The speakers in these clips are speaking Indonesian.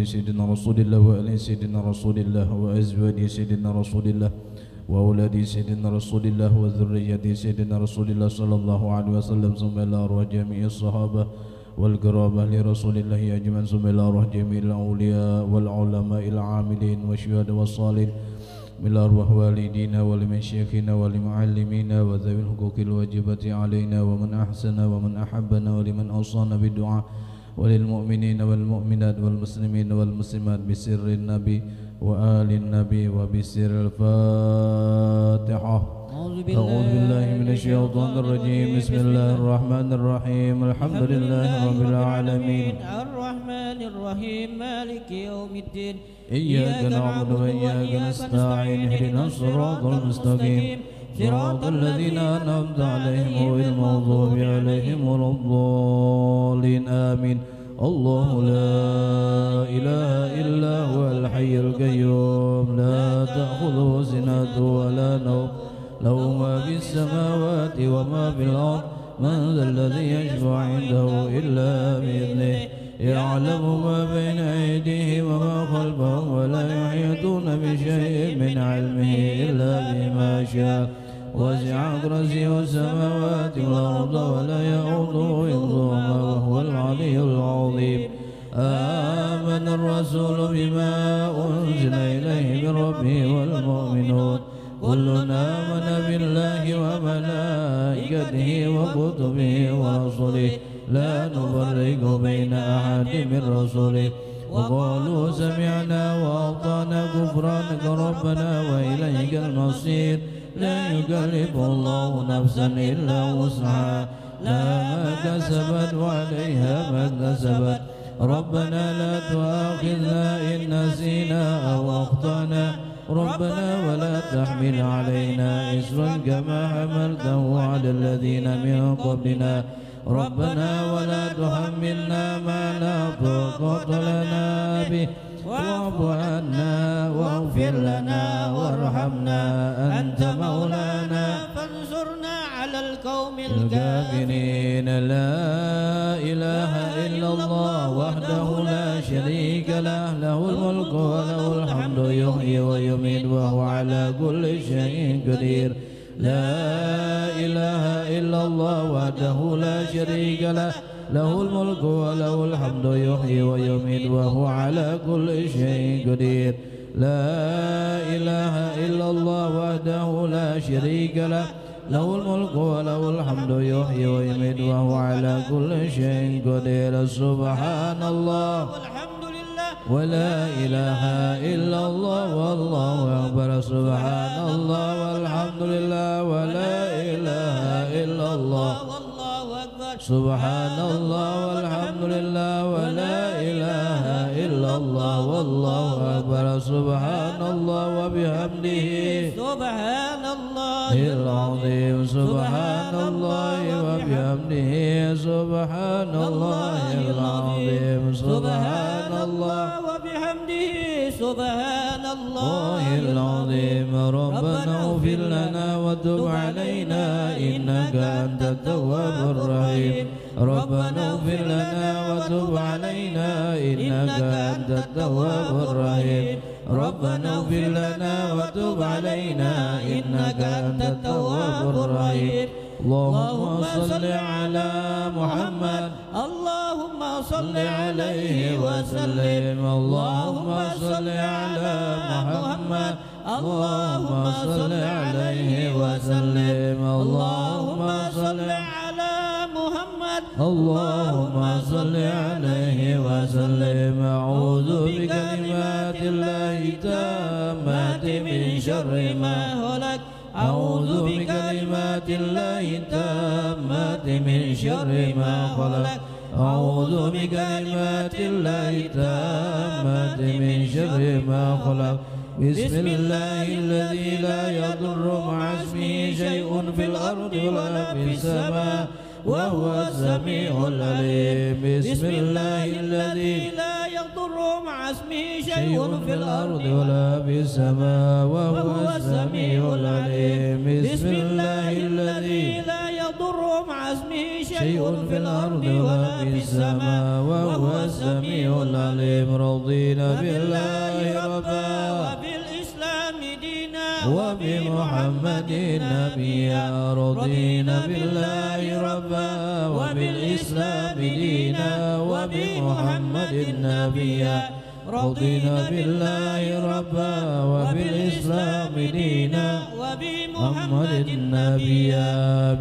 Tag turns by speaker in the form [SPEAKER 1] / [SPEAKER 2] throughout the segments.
[SPEAKER 1] سيدنا رسول الله وآل سيدنا رسول الله وأزواج سيدنا رسول الله وأولاد سيدنا رسول الله وذرية سيدنا رسول الله صلى الله عليه وسلم ثم إلى أرواح جميع الصحابة والقرابة لرسول الله أجمعين ثم إلى أرواح جميع الأولياء والعلماء العاملين والشهداء والصالحين من أرواح والدينا ولمشايخنا ولمعلمينا وذوي الحقوق الواجبة علينا ومن أحسن ومن أحبنا ولمن أوصانا بالدعاء وللمؤمنين والمؤمنات والمسلمين والمسلمات بسر النبي وآل النبي وبسر الفاتحة. أعوذ بالله من الشيطان الرجيم. بسم الله الرحمن الرحيم. الحمد لله رب العالمين
[SPEAKER 2] الرحمن الرحيم مالك يوم الدين
[SPEAKER 1] إياك نعبد وإياك نستعين اهدنا الصراط المستقيم صراط الذين أنعمت عليهم غير المغضوب عليهم ولا الضالين آمين. الله لا إله إلا هو الحي القيوم لا تأخذه سنة ولا نوم له ما في السماوات وما في الأرض من ذا الذي يشفع عنده إلا بإذنه يعلم ما بين أيديهم وما خلفهم ولا يحيطون بشيء من علمه إلا بما شاء وسع كرسيه السماوات والأرض ولا يؤوده حفظهما وهو العلي العظيم. آمن الرسول بما أنزل إليه من ربه والمؤمنون كلنا آمن بالله وملائكته وكتبه ورسله لا نفرق بين أحد من رسله وقالوا سمعنا وأطعنا غفرانك ربنا وإليك المصير. لا يكلف الله نفسا إلا وسعها لها ما كسبت وعليها ما اكتسبت. ربنا لا تؤاخذنا إن نسينا أو أخطأنا ربنا ولا تحمل علينا إصرا كما حملته على الذين من قبلنا ربنا ولا تحملنا ما لا طاقة لنا به واعف عنا واغفر لنا وارحمنا أنت مولانا
[SPEAKER 2] فانصرنا على القوم
[SPEAKER 1] الكافرين. لا إله إلا الله وحده لا شريك له له الملك وله الحمد يحيي ويميت وهو على كل شيء قدير. لا إله إلا الله وحده لا شريك له له الملك وله الحمد يحيي ويميت وهو على كل شيء قدير. لا إله إلا الله وحده لا شريك له له الملك وله الحمد يحيي ويميت وهو على كل شيء قدير. سبحان الله
[SPEAKER 2] والحمد لله
[SPEAKER 1] ولا إله إلا الله والله أكبر. سبحان الله والحمد لله ولا إله إلا الله
[SPEAKER 2] والله أكبر.
[SPEAKER 1] سبحان الله والحمد لله ولا إله إلا الله والله أكبر. سبحان الله وبحمده
[SPEAKER 2] سبحان الله
[SPEAKER 1] العظيم. سبحان الله وبحمده سبحان الله العظيم. سبحان الله
[SPEAKER 2] وبحمده سبحان الله
[SPEAKER 1] العظيم. ربنا اغفر لنا وتب علينا إنك أنت التواب الرحيم. ربنا اغفر لنا وتب علينا إنك أنت التواب الرحيم. ربنا اغفر لنا وتب علينا إنك أنت التواب الرحيم. اللهم صل على محمد
[SPEAKER 2] اللهم صل
[SPEAKER 1] عليه وسلم. اللهم صل على محمد اللهم صل عليه وسلم. اللهم صل على محمد اللهم صل عليه وسلم. أعوذ بكلمات الله التامات من شر ما خلق. أعوذ بكلمات الله التامات من شر ما خلق. أعوذ بكلمات الله التامات من شر ما خلق. بسم الله الذي لا يضر مع اسمه شيء في الأرض ولا في السماء وهو السميع العليم. بسم الله الذي لا يضر مع اسمه شيء في الأرض ولا في السماء وهو السميع العليم. بسم الله الذي لا يضر مع اسمه شيء في الأرض ولا في السماء وهو السميع العليم. رضينا بالله ربا
[SPEAKER 2] وبالإسلام دينا
[SPEAKER 1] وبمحمد نبيا. رضينا بالله ربا وبالإسلام دينا وبمحمد نبيا. رضينا بالله ربا وبالإسلام دينا وبمحمد نبيا.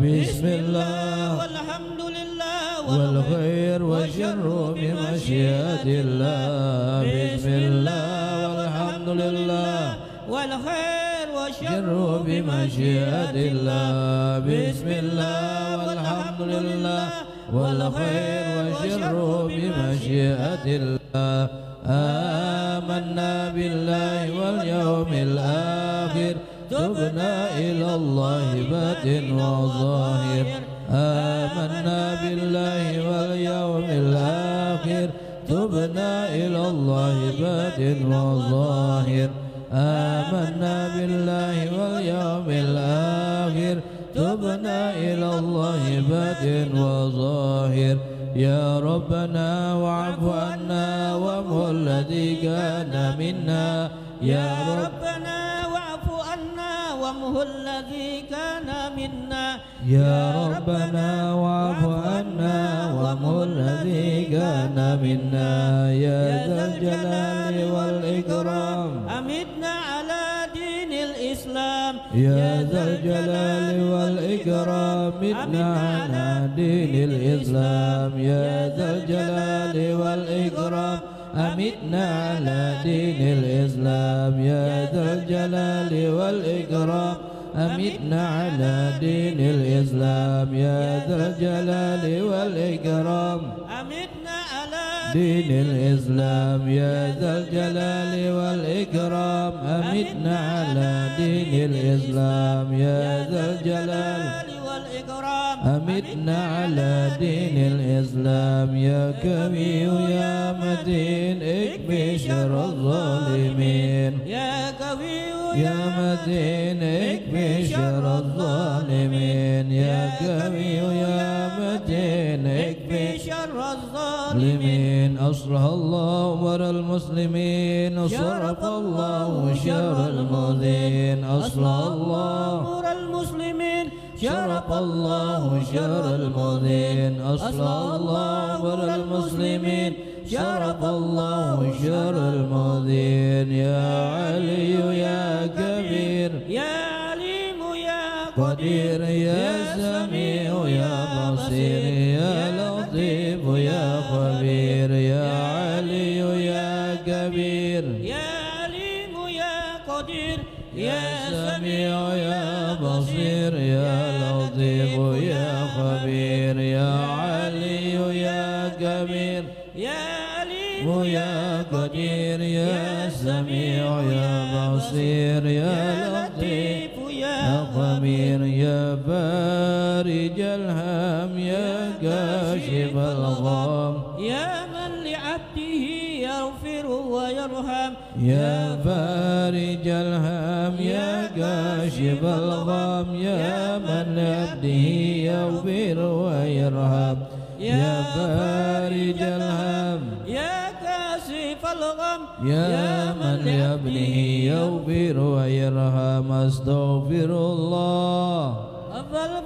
[SPEAKER 1] بسم الله
[SPEAKER 2] والحمد لله
[SPEAKER 1] والخير والشر بمشيئة الله. بسم الله والحمد لله
[SPEAKER 2] والخير والشر
[SPEAKER 1] والشر بمشيئة الله. بسم الله والحمد لله والخير والشر بمشيئة الله. آمنا بالله واليوم الآخر تبنا إلى الله باطن وظاهر. آمنا بالله واليوم الآخر تبنا إلى الله باطن وظاهر. آمنا بالله واليوم الآخر تبنا إلى الله باطن وظاهر. يا ربنا واعف عنا وامه الذي كان منا.
[SPEAKER 2] يا ربنا واعف عنا وامه الذي كان منا.
[SPEAKER 1] يا ربنا واعف عنا وامه الذي كان منا. يا ذا الجلال والإكرام
[SPEAKER 2] أمتنا على دين الإسلام.
[SPEAKER 1] يا ذا الجلال والإكرام أمتنا على دين الإسلام. يا ذا الجلال والإكرام أمتنا على دين الإسلام. يا ذا الجلال والإكرام أمتنا على دين الإسلام. يا ذا الجلال والإكرام
[SPEAKER 2] أمتنا على
[SPEAKER 1] دين الإسلام. يا ذا الجلال والإكرام أمتنا على دين الإسلام. يا ذا الجلال
[SPEAKER 2] والإكرام
[SPEAKER 1] أمتنا على دين الإسلام. يا كبير يا متين اكفي شر الظالمين.
[SPEAKER 2] يا قوي
[SPEAKER 1] يا متين اكفي شر الظالمين. يا كبير يا متين اكفي
[SPEAKER 2] شر الظالمين.
[SPEAKER 1] المسلمين. أصلح الله أمر المسلمين. صرف الله شر المؤذين. أصلح الله
[SPEAKER 2] أمور المسلمين.
[SPEAKER 1] شرف الله شر المؤذين. أصلح الله أمر المسلمين. شرف الله شر المؤذين. يا علي يا كبير
[SPEAKER 2] يا عليم يا
[SPEAKER 1] قدير يا سميع يا بصير يا لطيف يا خبير. يا علي يا كبير
[SPEAKER 2] يا عليم يا قدير
[SPEAKER 1] يا سميع يا بصير يا لطيف يا خبير. يا علي يا كبير
[SPEAKER 2] يا عليم
[SPEAKER 1] يا قدير يا سميع يا بصير يا لطيف يا خبير. يا فارج الهم يا كاشف الغم.
[SPEAKER 2] يا من لعبده يغفر ويرحم.
[SPEAKER 1] يا فارج الهم يا كاشف الغم. يا من لعبده يغفر ويرحم. يا فارج الهم
[SPEAKER 2] يا كاشف الغم.
[SPEAKER 1] يا من لابنه يغفر ويرحم. أستغفر الله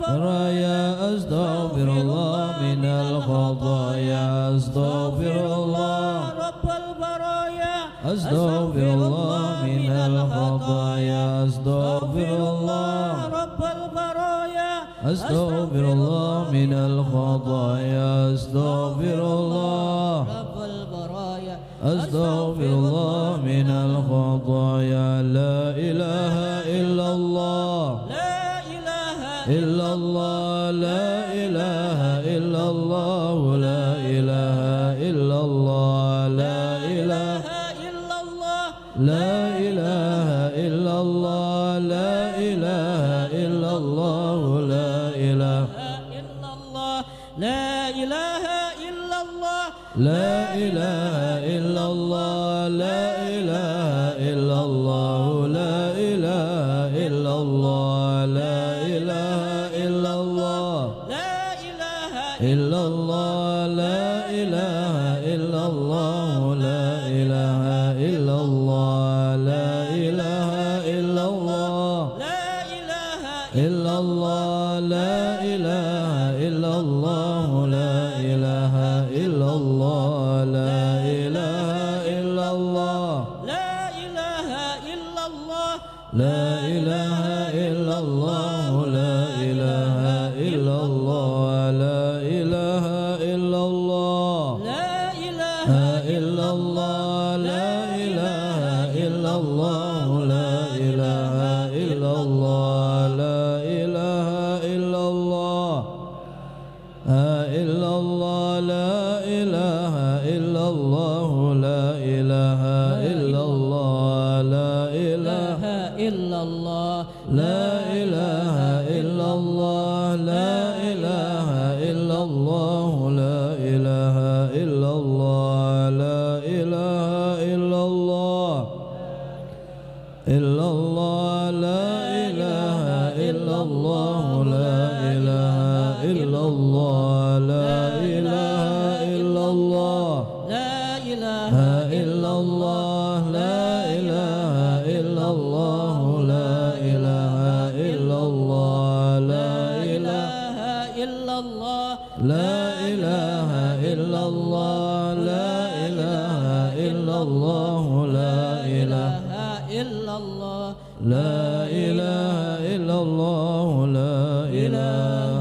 [SPEAKER 1] رايا أستغفر الله من الخطايا. أستغفر الله
[SPEAKER 2] رب البرايا.
[SPEAKER 1] أستغفر الله من الخطايا. أستغفر الله
[SPEAKER 2] رب البرايا.
[SPEAKER 1] أستغفر الله من الخطايا. أستغفر الله
[SPEAKER 2] رب البرايا.
[SPEAKER 1] أستغفر الله من الخطايا. لا إله إلا الله
[SPEAKER 2] لا إله
[SPEAKER 1] إلا الله. لا إله إلا الله. لا إله إلا الله. لا إله
[SPEAKER 2] إلا الله.
[SPEAKER 1] لا إله إلا الله. لا إله إلا الله. لا إله
[SPEAKER 2] إلا الله. لا إله إلا الله.
[SPEAKER 1] لا إله إلا الله. لا إله إلا الله. لا إله إلا الله. لا إله إلا الله.
[SPEAKER 2] لا إله
[SPEAKER 1] ilaha illallah,
[SPEAKER 2] لا إله
[SPEAKER 1] illallah, la ilaha illallah, la ilaha illallah, la ilaha illallah,
[SPEAKER 2] لا إله إلا الله
[SPEAKER 1] la ilaha illallah, la ilaha illallah, la ilaha illallah,
[SPEAKER 2] لا إله
[SPEAKER 1] illallah, la ilaha illallah, la ilaha illallah, la ilaha illallah, illallah, la ilaha illallah, la ilaha illallah, la ilaha
[SPEAKER 2] إلا الله
[SPEAKER 1] لا إله إلا الله، لا إله إلا الله، لا إله إلا الله، لا إله إلا الله، إلا الله، لا إله إلا الله، لا إله إلا الله، لا إله إلا الله،
[SPEAKER 2] لا إله
[SPEAKER 1] إلا الله، لا إله إلا الله، لا إله إلا الله، لا إله
[SPEAKER 2] إلا الله
[SPEAKER 1] لا إله إلا الله، لا إله إلا الله، لا إله
[SPEAKER 2] إلا الله
[SPEAKER 1] لا إله إلا الله، لا إله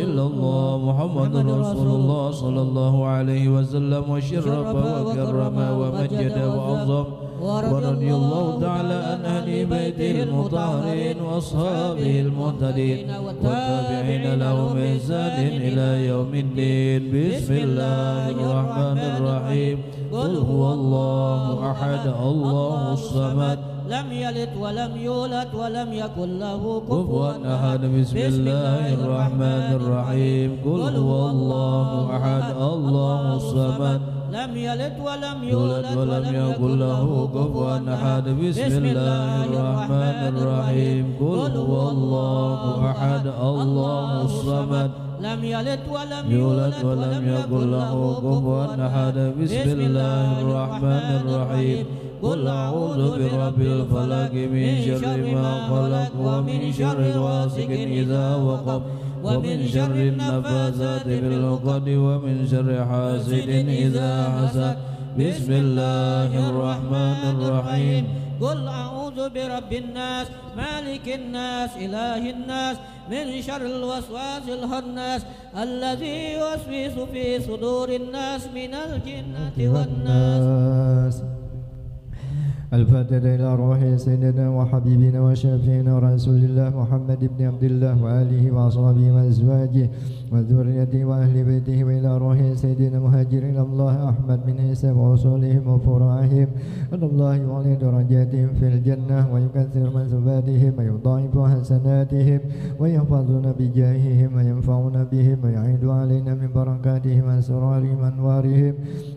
[SPEAKER 1] إلا الله، محمد رسول الله صلى الله عليه وسلم، وشرف وكرم ومجد وعظم ورضي الله تعالى عن أهل بيته المطهرين وأصحابه المهتدين والتابعين لهم بإحسان إلى يوم الدين. بسم الله الرحمن الرحيم. قل هو الله أحد الله الصمد
[SPEAKER 2] لم يلد ولم يولد ولم يكن له
[SPEAKER 1] كفوا أحد. بسم الله الرحمن الرحيم. قل هو الله أحد الله الصمد
[SPEAKER 2] لم يلد ولم
[SPEAKER 1] يولد ولم يكن له كفوا أحد. بسم الله الرحمن الرحيم. قل هو الله أحد الله الصمد
[SPEAKER 2] لم يلد ولم
[SPEAKER 1] يولد ولم يكن له كفوا أحد. بسم الله الرحمن الرحيم. قل أعوذ برب الفلق من شر ما خلق ومن شر غاسق إذا وقب ومن شر النفاثات في العقد ومن شر حاسد إذا حسد. بسم الله الرحمن الرحيم.
[SPEAKER 2] قل أعوذ برب الناس مالك الناس إله الناس من شر الوسواس الخناس الذي يوسوس في صدور الناس من الجنة والناس.
[SPEAKER 3] الفاتحة إلى روح سيدنا وحبيبنا وشفيعنا رسول الله محمد بن عبد الله وآله وأصحابه وأزواجه وذريته وأهل بيته، وإلى روح سيدنا مهاجرين الله أحمد بن عيسى وأصولهم وفروعهم، أن الله يعلي درجاتهم في الجنة ويكثر منزلاتهم ويضاعف حسناتهم ويحفظنا بجاههم وينفعنا بهم ويعيد علينا من بركاتهم وأسرارهم وأنوارهم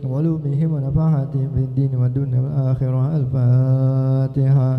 [SPEAKER 3] وعلومهم ونفحاتهم في الدين والدنيا والآخرة. الفاتحة.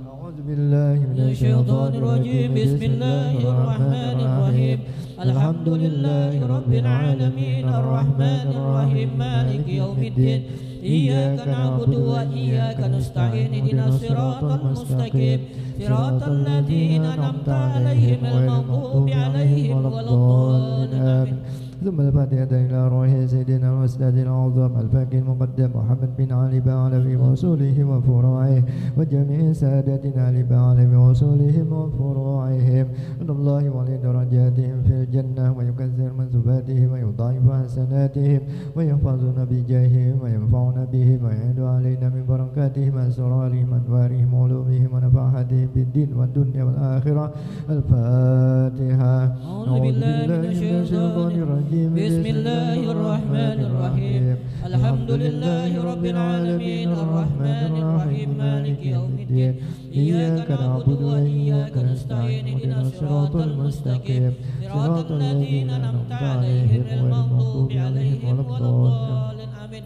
[SPEAKER 3] أعوذ بالله من الشيطان الرجيم. بسم الله الرحمن الرحيم. الحمد لله رب العالمين الرحمن الرحيم مالك يوم الدين إياك نعبد وإياك نستعين اهدنا الصراط المستقيم صراط الذين أنعمت عليهم غير المغضوب عليهم ولا الضالين آمين. ثم الفاتحة إلى روح سيدنا الأستاذ الأعظم الفقيه المقدم محمد بن علي بعلوي وأصوله وفروعه وجميع سادتنا لبعلوي وأصولهم وفروعهم، أن الله يعلي درجاتهم في الجنة ويكثر منزلاتهم ويضاعف حسناتهم ويحفظنا بجاههم وينفعنا بهم ويعيد علينا من بركاتهم أسرارهم أنوارهم علومهم ونفحاتهم بالدين والدنيا والآخرة. الفاتحة.
[SPEAKER 2] أعوذ بالله من الشيطان الرجيم. بسم الله الرحمن الرحيم. الحمد لله رب العالمين الرحمن الرحيم مالك يوم الدين إياك نعبد وإياك نستعين اهدنا الصراط المستقيم صراط الذين أنعمت عليهم غير المغضوب عليهم ولا الضالين آمين.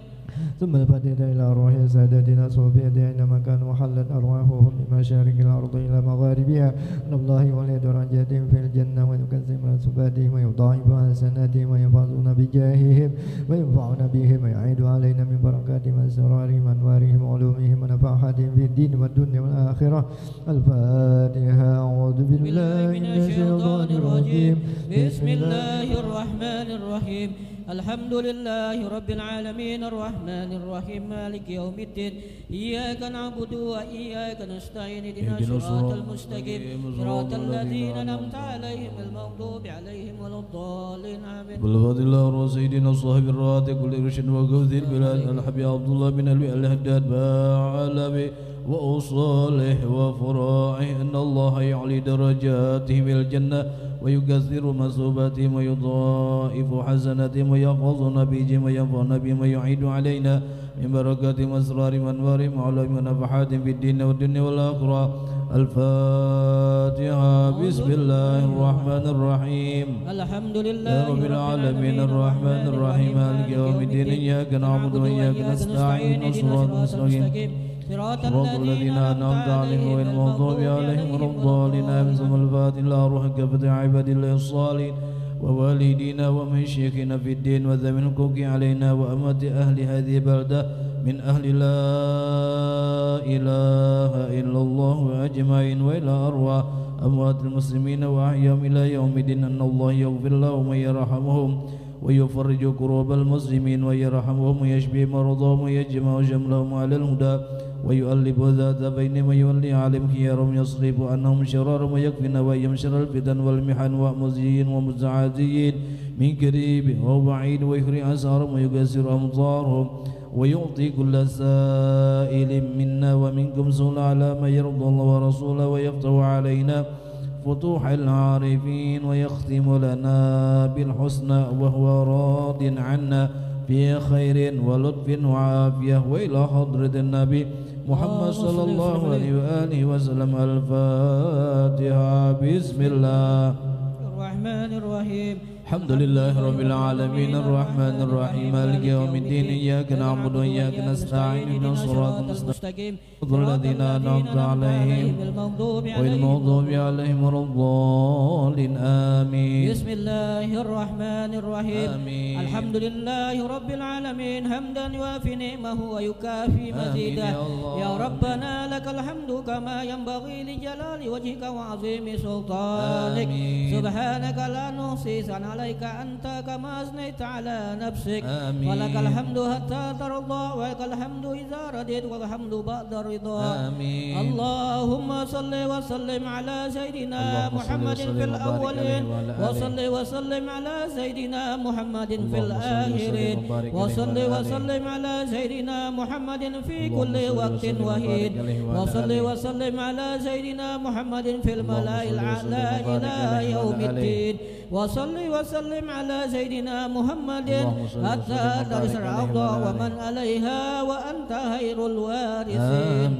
[SPEAKER 3] ثم الفاتحة إلى أرواح سادتنا صوفيتنا أينما كانوا حلت أرواحهم من مشارق الأرض إلى مغاربها من الله ولي درجاتهم في الجنة ويكثر منسوباتهم ويضاعف حسناتهم ويحفظون بجاههم وينفعون بهم ويعيد علينا من بركاتهم وأسرارهم وأنوارهم وعلومهم ونفحاتهم في الدين والدنيا والآخرة. الفاتحة. أعوذ بالله من الشيطان الرجيم.
[SPEAKER 2] بسم الله الرحمن الرحيم. الحمد لله رب العالمين الرحمن الرحيم مالك يوم الدين إياك نعبد وإياك نستعين اهدنا الصراط المستقيم صراط الذين أنعمت عليهم المغضوب عليهم ولا الضالين آمين.
[SPEAKER 1] بالفضل الله سيدنا صاحب الرات كل رشد وقوذ البلاد الحبيب عبد الله بن أبي الهداد بعلبي وأصالح وفراعه أن الله يعلي درجاتهم إلى الجنة ويكثر مثوباتهم ويضاعف حسناتهم ويحفظنا بهم وينفعنا بهم ويعيد علينا من بركاتهم وأسرارهم وأنوارهم وعلومهم ونفحاتهم في الدين والدنيا والآخرة. الفاتحة. بسم الله الرحمن الرحيم.
[SPEAKER 2] الحمد لله
[SPEAKER 1] رب العالمين الرحمن الرحيم مالك يوم الدين إياك نعبد وإياك نستعين صراط المستقيم صراط الذين أنعمت عليهم غير المغضوب عليهم ولا الضالين آمين. ثم الفاتحة إلى روح كافة عباد الله الصالحين ووالدينا ومشايخنا في الدين وذوي الحقوق علينا وأمة أهل هذه البلدة من أهل لا إله إلا الله أجمعين وإلى أرواح أموات المسلمين وأحياهم إلى يوم الدين أن الله يغفر لهم ويرحمهم ويفرج كروب المسلمين ويرحمهم ويشفي مرضهم ويجمع شملهم على الهدى ويؤلف ذات بينهم ويولي عليهم خيارهم يصرف عنهم شرارهم ويكفينا وإياهم شر الفتن والمحن ومزيين ومزعزين من قريب وبعيد ويخرج أسعارهم ويكسر أمطارهم ويعطي كل سائل منا ومنكم سؤال على ما يرضى الله ورسوله ويفتح علينا فتوح العارفين ويختم لنا بالحسنى وهو راض عنا في خير ولطف وعافية وإلى حضرة النبي محمد صلى الله عليه وآله وسلم. الفاتحة. بسم الله
[SPEAKER 2] الرحمن الرحيم.
[SPEAKER 1] الحمد لله رب العالمين الرحمن الرحيم مالك يوم الدين إياك نعبد وإياك نستعين اهدنا الصراط المستقيم صراط الذين أنعمت عليهم غير المغضوب عليهم ولا الضالين آمين.
[SPEAKER 2] بسم الله الرحمن الرحيم.
[SPEAKER 1] آمين.
[SPEAKER 2] الحمد لله رب العالمين حمدا يوافي نعمه ويكافي مزيده. يا ربنا لك الحمد كما ينبغي لجلال وجهك وعظيم سلطانك. سبحانك لا نحصي ثناء عليك أنت كما أثنيت على نفسك. ولك الحمد حتى ترضى ولك الحمد إذا رضيت والحمد بعد الرضا. اللهم صل وسلم على سيدنا محمد في الأولين وصل وسلم على سيدنا محمد في الآخرين وصل وسلم على سيدنا محمد في كل وقت وحيد وصل وسلم على سيدنا محمد في الملأ الأعلى إلى يوم الدين وصل وسلم على سيدنا محمد حتى ترث الأرض ومن عليها وأنت خير الوارثين.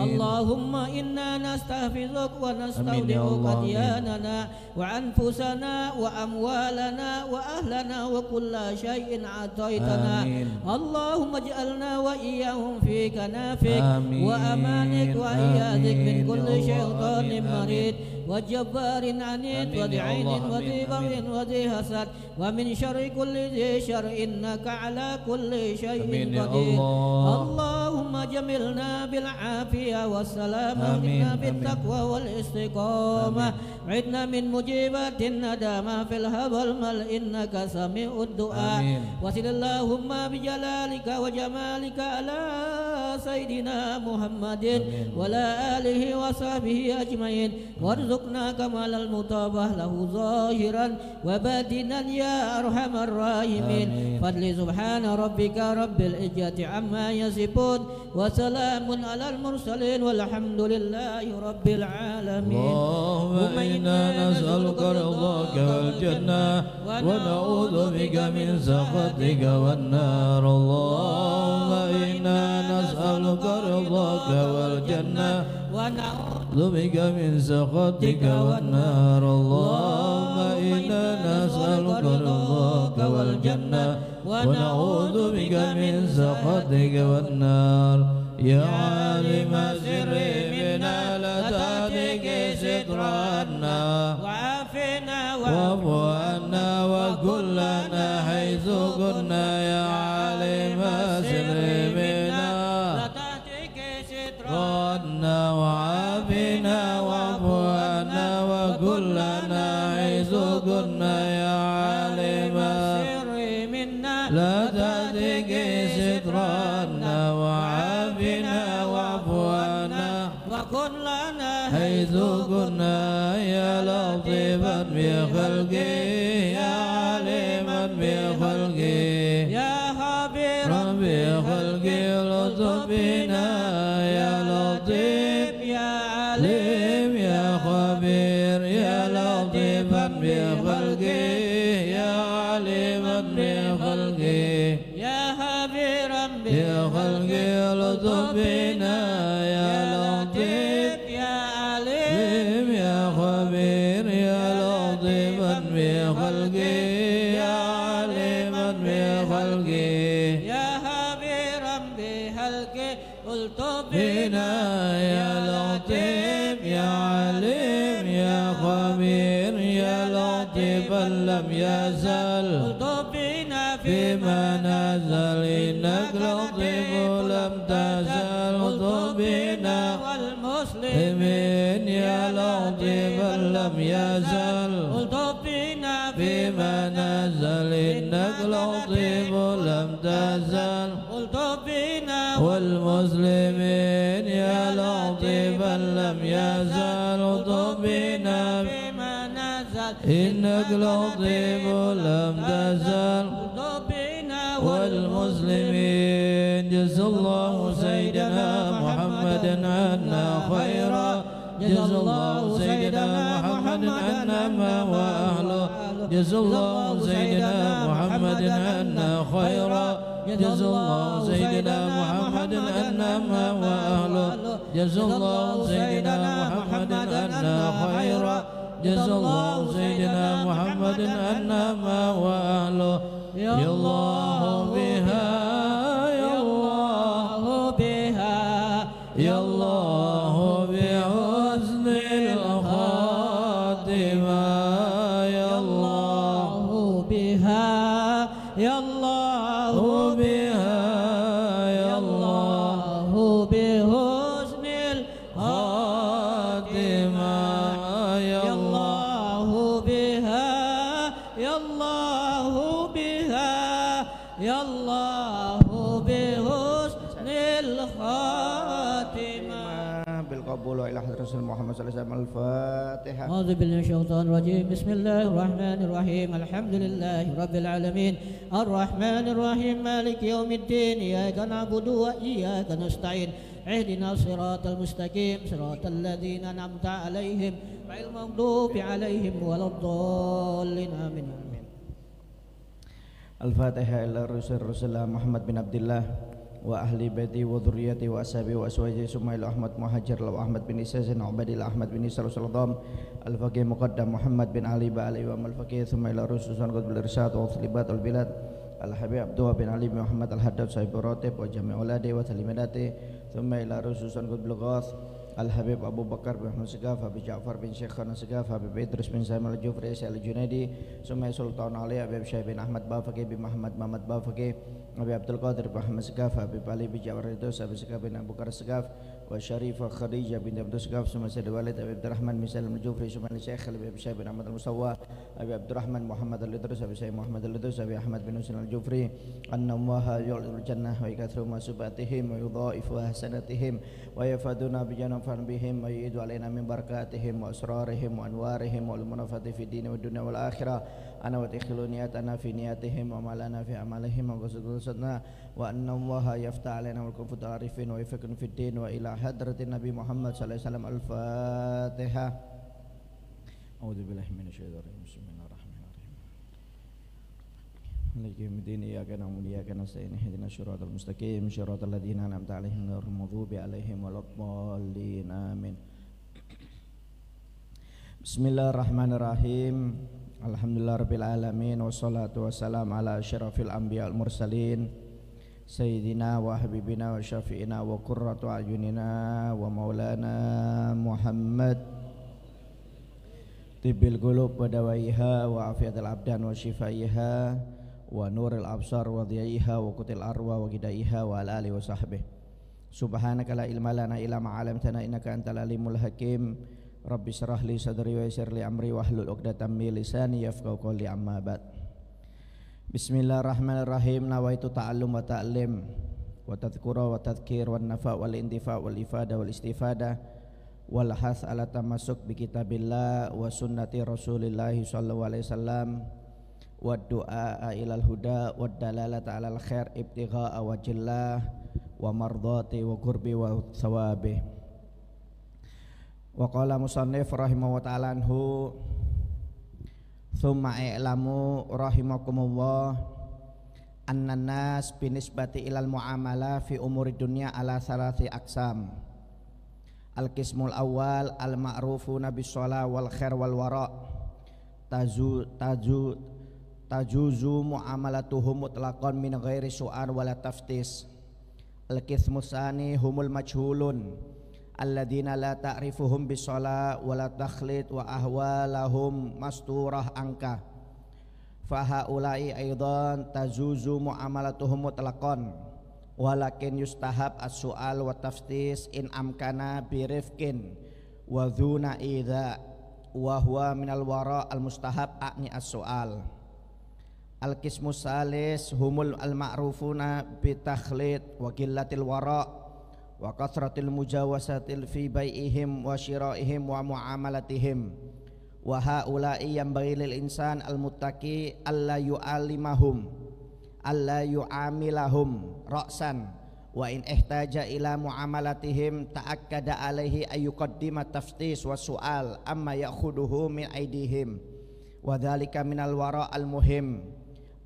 [SPEAKER 2] اللهم إنا نستحفظك ونستودعك أدياننا وأنفسنا وأموالنا وأهلنا وكل شيء أعطيتنا. اللهم اجعلنا وإياهم في كنافك وأمانك وإياذك من كل شيطان مريد وجبار عنيد وذي عين وذي بغي وذي حسد ومن شر كل ذي شر إنك على كل شيء قدير. اللهم جملنا بالعافية والسلامة منا بالتقوى والاستقامة عدنا من مجيبات الندامة في الهوى المل إنك سميع الدعاء. وصل اللهم بجلالك وجمالك على سيدنا محمد وعلى آله وصحبه أجمعين وارزقنا كمال المطابة له ظاهرا وباطنا يا أرحم الراحمين. فضل سبحان ربك رب العزة عما يصفون وسلام على المرسلين والحمد لله رب العالمين.
[SPEAKER 1] اللهم إنا نسألك رضاك والجنة ونعوذ بك من سخطك والنار. اللهم إنا نسألك رضاك والجنة ونعوذ بك من سخطك والنار. اللهم إنا نسألك رضاك والجنة ونعوذ بك من سخطك والنار يا عالم السر منا لا تهتك سترنا
[SPEAKER 2] وعافنا
[SPEAKER 1] واعف عنا وكلنا حيث كنا يا عالم السر منا
[SPEAKER 2] لا تهتك
[SPEAKER 1] سترنا وعافنا واعف عنا وكلنا حيث كنا يا عالم
[SPEAKER 2] السر منا
[SPEAKER 1] لا تهتك سترنا وعافنا واعف عنا
[SPEAKER 2] وكن لنا
[SPEAKER 1] حيث كنا يا لطيفا بخلقه يا عليما بخلقه
[SPEAKER 2] يا خبيرا
[SPEAKER 1] بخلقه لطف بنا يا لطيف
[SPEAKER 2] يا عليم
[SPEAKER 1] عليم يا خبير يا لطيفا بخلقه يا عليما بخلقه
[SPEAKER 2] يا خبيرا
[SPEAKER 1] يا خلقي لطف بنا يا لطيف
[SPEAKER 2] يا عليم
[SPEAKER 1] يا خبير يا لطيفا بخلقي يا عليما بخلقي
[SPEAKER 2] يا خبيرا بخلقه قلت
[SPEAKER 1] بنا يا لطيف يا عليم يا خبير يا لطيفا لم يزل
[SPEAKER 2] قلت بنا
[SPEAKER 1] فيما نزل إنك لطيف لم تزل طبنا
[SPEAKER 2] والمسلمين
[SPEAKER 1] يا لطيفا لم يزل
[SPEAKER 2] قلت بنا
[SPEAKER 1] فيما نزل إنك لطيف لم تزل
[SPEAKER 2] قلت بنا
[SPEAKER 1] والمسلمين يا لطيفا لم يزل طبنا
[SPEAKER 2] بما نزل
[SPEAKER 1] إنك لطيف لم تزل
[SPEAKER 2] قلت بنا
[SPEAKER 1] والمسلمين جزا الله سيدنا محمدا عنا خيرا جزا الله سيدنا محمدا عنا ما وأهله جزا الله سيدنا محمدا عنا خيرا جزا الله سيدنا محمدا عنا ما وأهله جزا الله سيدنا محمدا عنا خيرا جزا الله سيدنا محمدا عنا ما وأهله يا الله بها يا الله
[SPEAKER 2] بها
[SPEAKER 1] يا الله بحسن الخاتمة يا الله
[SPEAKER 2] بها يا الله
[SPEAKER 1] بها يا الله
[SPEAKER 2] بحسن
[SPEAKER 1] خاتمة يا الله
[SPEAKER 2] بها يا الله بها يا الله بحسن الخاتمة
[SPEAKER 4] بالقبول إلى حضرة رسول محمد صلى الله عليه وسلم. الفاتحة.
[SPEAKER 2] أعوذ بالله من الشيطان الرجيم. بسم الله الرحمن الرحيم. الحمد لله رب العالمين الرحمن الرحيم مالك يوم الدين إياك نعبد وإياك نستعين اهدنا الصراط المستقيم صراط الذين أنعمت عليهم غير المغضوب عليهم ولا الضالين آمين.
[SPEAKER 4] الفاتحة إلى رسول محمد بن عبد الله وأهل بيته وذريته وأصحابه وأزواجه ثم إلى أحمد مهاجر وأحمد بن إسحاق وعبد الله أحمد بن إسحاق الصلاه الفقيه مقدم محمد بن علي بن إمام الفقيه ثم إلى رسول قطب الإرشاد وخليفة البلاد الحبيب عبد الله بن علي بن محمد الحداد صاحب الراتب وجميع أولاده وتلميذاته ثم إلى رسول قطب الغاث الحبيب أبو بكر بن محمد سقاف أبي جعفر بن شيخنا سقاف أبي إدريس بن سامي الجوفري الجنيدي ثم سلطان علي أبي شاي بن أحمد بافقي بن محمد بافقي أبي عبد القادر بن محمد سقاف أبي علي بن جعفر الدوس أبي سقاف بن أبو بكر سقاف وشريفة خديجة بن عبد سقاف ثم سيد الوالد أبي عبد الرحمن بن سالم الجوفري ثم الشيخ أبي شاي بن أحمد المصوى أبي عبد الرحمن محمد الإدريس أبي سيد محمد الإدريس أبي أحمد بن حسين الجوفري أن الله يعلن الجنة ويكثر مسباتهم ويضاعف حسناتهم ويفادنا بجنة بهم ويعيد علينا من بركاتهم وأسرارهم وأنوارهم والمنافات في الدين والدنيا والآخرة أنا وتدخلوا نياتنا في نياتهم وعملنا في أعمالهم وقصدنا وأن الله يفتح علينا والكفر العارفين ويفقنا في الدين وإلى حضرة النبي محمد صلى الله عليه وسلم. الفاتحة. أعوذ بالله من الشيطان الرجيم. بسم الله الرحمن الرحيم. مالك يوم الدين إياك نعبد وإياك نستعين اهدنا الصراط المستقيم صراط الذين أنعمت عليهم غير المغضوب عليهم ولا الضالين آمين. Bismillahirrahmanirrahim. Alhamdulillah rabbil alamin wassalatu wassalamu ala asyrafil anbiya wal mursalin sayyidina wa habibina wa syafi'ina wa qurratu ayunina wa maulana Muhammad tibil qulub wa dawaiha wa afiatil abdan wa shifaiha wa nuril absar wa dhiyaiha wa qutil arwa wa gidaiha wa ala alihi wa sahbihi. Subhanaka la ilma lana illa ma 'allamtana innaka antal alimul hakim. Rabbi syrah li sadri wa yassir li amri wahlul 'uqdatam min lisani yafqahu qawli amma ba'd. Bismillahirrahmanirrahim. Nawaitu ta'allum wa ta'lim wa tadhkura wa tadhkir wa nafa wal intifa wal ifada wal istifada wal hath ala tamassuk bi kitabillah wa sunnati Rasulillah sallallahu alaihi wasallam wa du'a ilal huda wa dalalata alal khair ibtigha'a wajillah wa mardati wa qurbi wa thawabi. Wa qala musannif rahimahu wa ta'ala anhu thumma i'lamu rahimakumullah anna nas binisbati ilal muamala fi umuri dunya ala thalathi aqsam. Al-qismul awal al-ma'rufuna bis shalah wal khair wal wara tajuzu muamalatuhum mutlaqan min ghairi su'al wala taftis. Al-qismu tsani humul majhulun alladzina la ta'rifuhum bis shalah wala takhlid wa ahwalahum masturah angka fa haula'i aidan tajuzu muamalatuhum mutlaqan walakin yustahab as-su'al wa taftis in amkana bi rifqin wa dzuna idza wa huwa minal wara al-mustahab a'ni as-su'al. Al-qismu salis humul al-ma'rufuna bi takhlid wa qillatil wara wa kathratil mujawasatil fi bai'ihim wa syira'ihim wa muamalatihim wa haula'i yanbaghi lil insan al-muttaqi alla yu'allimahum alla yu'amilahum ra'san wa in ihtaja ila muamalatihim ta'akkada alaihi ayyuqaddima taftis wa su'al amma ya'khuduhu min aidihim wa dhalika minal wara al-muhim.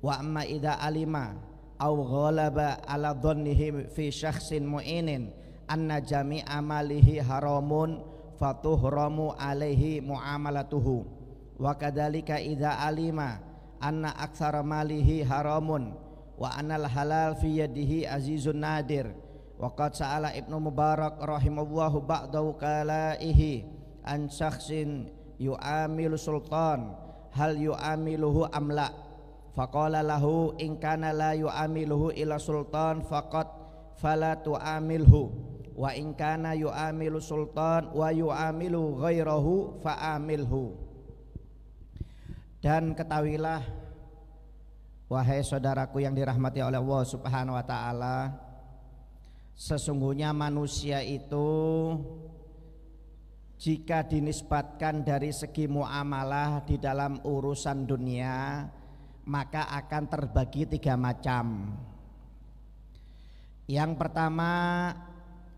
[SPEAKER 4] Wa amma idza alima aw ghalaba ala dhannihi fi syakhsin mu'inin anna jami'a malihi haramun fatuhramu alaihi muamalatuhu wa kadzalika idza alima anna aktsara malihi haramun wa anal halal fi yadihi azizun nadir wa qad sa'ala Ibnu Mubarak rahimallahu ba'dahu kalaihi an syakhsin yu'amilu sultan hal yu'amiluhu amla faqala lahu in kana la yu'amiluhu ila sultan faqad fala tu'amilhu wa in kana yu'amilu sultan wa yu'amilu ghairahu fa'amilhu. Dan ketahuilah wahai saudaraku yang dirahmati oleh Allah Subhanahu wa taala, sesungguhnya manusia itu jika dinisbatkan dari segi muamalah di dalam urusan dunia maka akan terbagi tiga macam. Yang pertama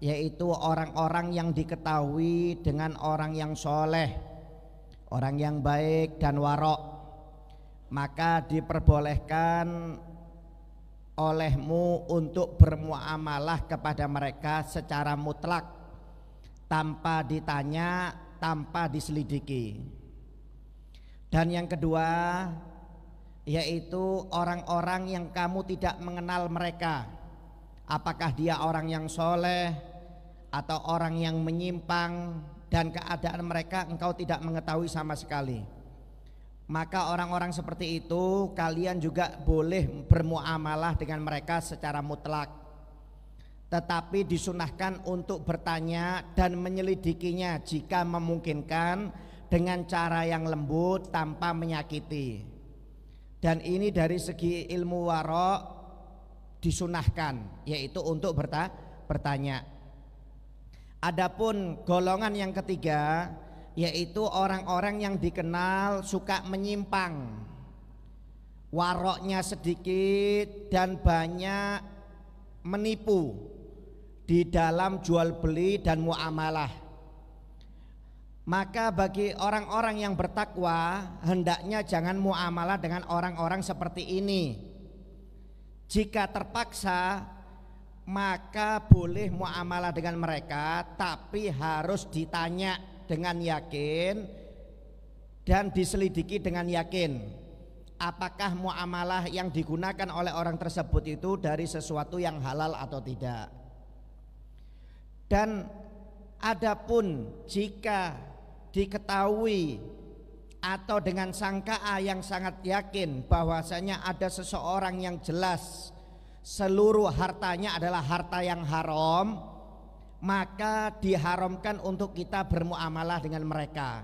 [SPEAKER 4] yaitu orang-orang yang diketahui dengan orang yang soleh, orang yang baik dan warok, maka diperbolehkan olehmu untuk bermuamalah kepada mereka secara mutlak tanpa ditanya, tanpa diselidiki. Dan yang kedua yaitu orang-orang yang kamu tidak mengenal mereka, apakah dia orang yang soleh atau orang yang menyimpang, dan keadaan mereka engkau tidak mengetahui sama sekali. Maka orang-orang seperti itu kalian juga boleh bermuamalah dengan mereka secara mutlak, tetapi disunahkan untuk bertanya dan menyelidikinya jika memungkinkan dengan cara yang lembut tanpa menyakiti. Dan ini dari segi ilmu wara disunahkan, yaitu untuk bertanya. Adapun golongan yang ketiga yaitu orang-orang yang dikenal suka menyimpang, waroknya sedikit dan banyak menipu di dalam jual beli dan muamalah. Maka bagi orang-orang yang bertakwa hendaknya jangan muamalah dengan orang-orang seperti ini. Jika terpaksa maka boleh muamalah dengan mereka, tapi harus ditanya dengan yakin dan diselidiki dengan yakin apakah muamalah yang digunakan oleh orang tersebut itu dari sesuatu yang halal atau tidak. Dan adapun jika diketahui atau dengan sangkaan yang sangat yakin bahwasanya ada seseorang yang jelas seluruh hartanya adalah harta yang haram, maka diharamkan untuk kita bermuamalah dengan mereka.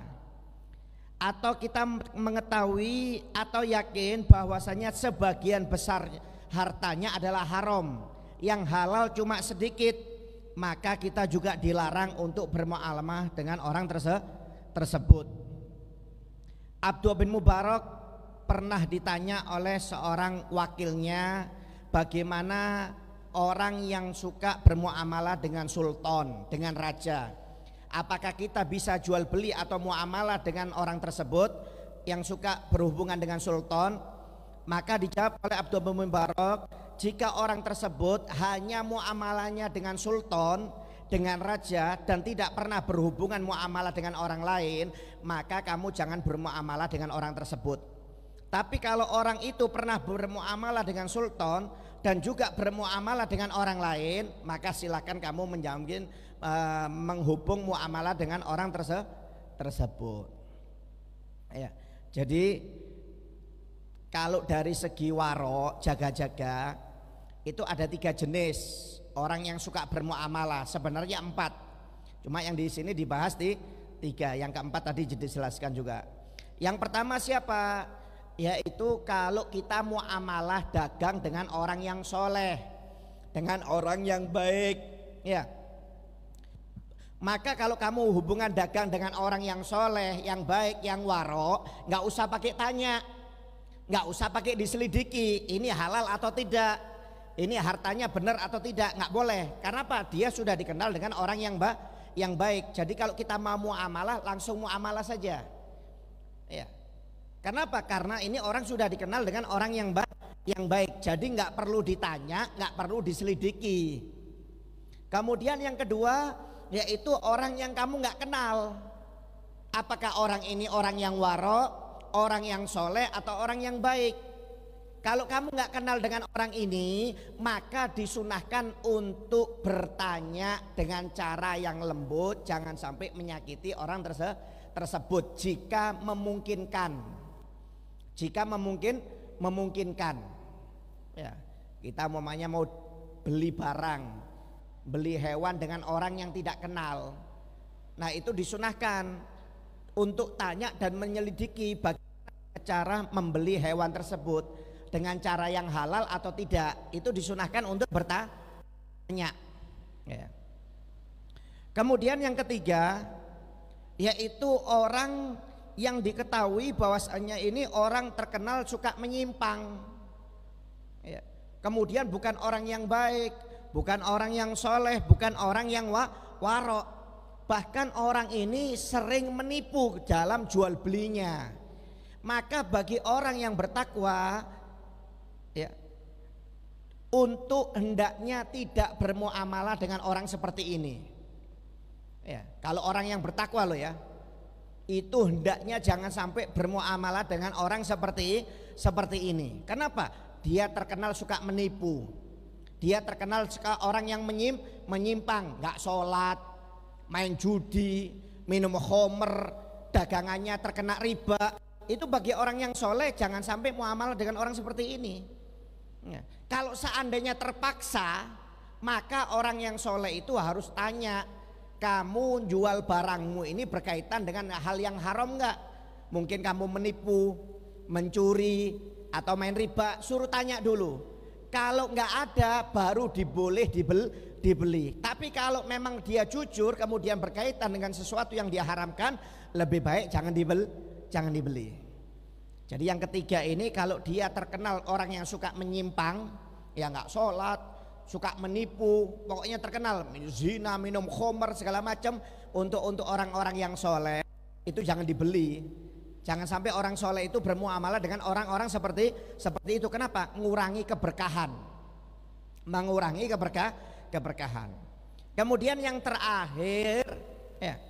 [SPEAKER 4] Atau kita mengetahui atau yakin bahwasanya sebagian besar hartanya adalah haram, yang halal cuma sedikit, maka kita juga dilarang untuk bermuamalah dengan orang tersebut. Abdullah bin Mubarak pernah ditanya oleh seorang wakilnya bagaimana orang yang suka bermuamalah dengan sultan, dengan raja. Apakah kita bisa jual beli atau muamalah dengan orang tersebut yang suka berhubungan dengan sultan? Maka dijawab oleh Abdullah bin Mubarak, jika orang tersebut hanya muamalahnya dengan sultan, dengan raja, dan tidak pernah berhubungan muamalah dengan orang lain, maka kamu jangan bermuamalah dengan orang tersebut. Tapi kalau orang itu pernah bermuamalah dengan sultan dan juga bermuamalah dengan orang lain, maka silakan kamu menjamin menghubung muamalah dengan orang tersebut. Ya, jadi kalau dari segi waro, jaga-jaga, itu ada 3 jenis orang yang suka bermuamalah. Sebenarnya 4, cuma yang di sini dibahas di 3. Yang keempat tadi dijelaskan juga. Yang pertama siapa? Yaitu kalau kita muamalah dagang dengan orang yang soleh, dengan orang yang baik, ya. Maka kalau kamu hubungan dagang dengan orang yang soleh, yang baik, yang waro, nggak usah pakai tanya, nggak usah pakai diselidiki, ini halal atau tidak, ini hartanya benar atau tidak, nggak boleh. Karena apa? Dia sudah dikenal dengan orang yang baik. Jadi kalau kita mau muamalah, langsung muamalah saja. Ya. Kenapa? Karena ini orang sudah dikenal dengan orang yang baik. Jadi nggak perlu ditanya, nggak perlu diselidiki. Kemudian yang kedua, yaitu orang yang kamu nggak kenal. Apakah orang ini orang yang waro, orang yang soleh, atau orang yang baik? Kalau kamu nggak kenal dengan orang ini, maka disunahkan untuk bertanya dengan cara yang lembut, jangan sampai menyakiti orang tersebut jika memungkinkan. Jika memungkinkan, ya, kita mau beli barang, beli hewan dengan orang yang tidak kenal. Nah, itu disunahkan untuk tanya dan menyelidiki bagaimana cara membeli hewan tersebut, dengan cara yang halal atau tidak. Itu disunahkan untuk bertanya, ya. Kemudian yang ketiga, yaitu orang yang diketahui bahwasanya ini orang terkenal suka menyimpang, ya. Kemudian bukan orang yang baik, bukan orang yang soleh, bukan orang yang waro. Bahkan orang ini sering menipu dalam jual belinya. Maka bagi orang yang bertakwa, ya, untuk hendaknya tidak bermuamalah dengan orang seperti ini. Ya, kalau orang yang bertakwa loh ya, itu hendaknya jangan sampai bermuamalah dengan orang seperti ini. Kenapa? Dia terkenal suka menipu. Dia terkenal suka orang yang menyimpang, nggak sholat, main judi, minum khamr, dagangannya terkena riba. Itu bagi orang yang soleh jangan sampai muamalah dengan orang seperti ini. Ya. Kalau seandainya terpaksa, maka orang yang soleh itu harus tanya, kamu jual barangmu ini berkaitan dengan hal yang haram enggak? Mungkin kamu menipu, mencuri, atau main riba, suruh tanya dulu. Kalau enggak ada baru dibeli. Tapi kalau memang dia jujur kemudian berkaitan dengan sesuatu yang dia haramkan, lebih baik jangan dibeli. Jadi yang ketiga ini, kalau dia terkenal orang yang suka menyimpang, ya enggak sholat, suka menipu, pokoknya terkenal zina, minum khamr segala macam, untuk orang-orang yang soleh itu jangan dibeli. Jangan sampai orang soleh itu bermuamalah dengan orang-orang seperti itu. Kenapa? Mengurangi keberkahan. Keberkahan. Kemudian yang terakhir, ya,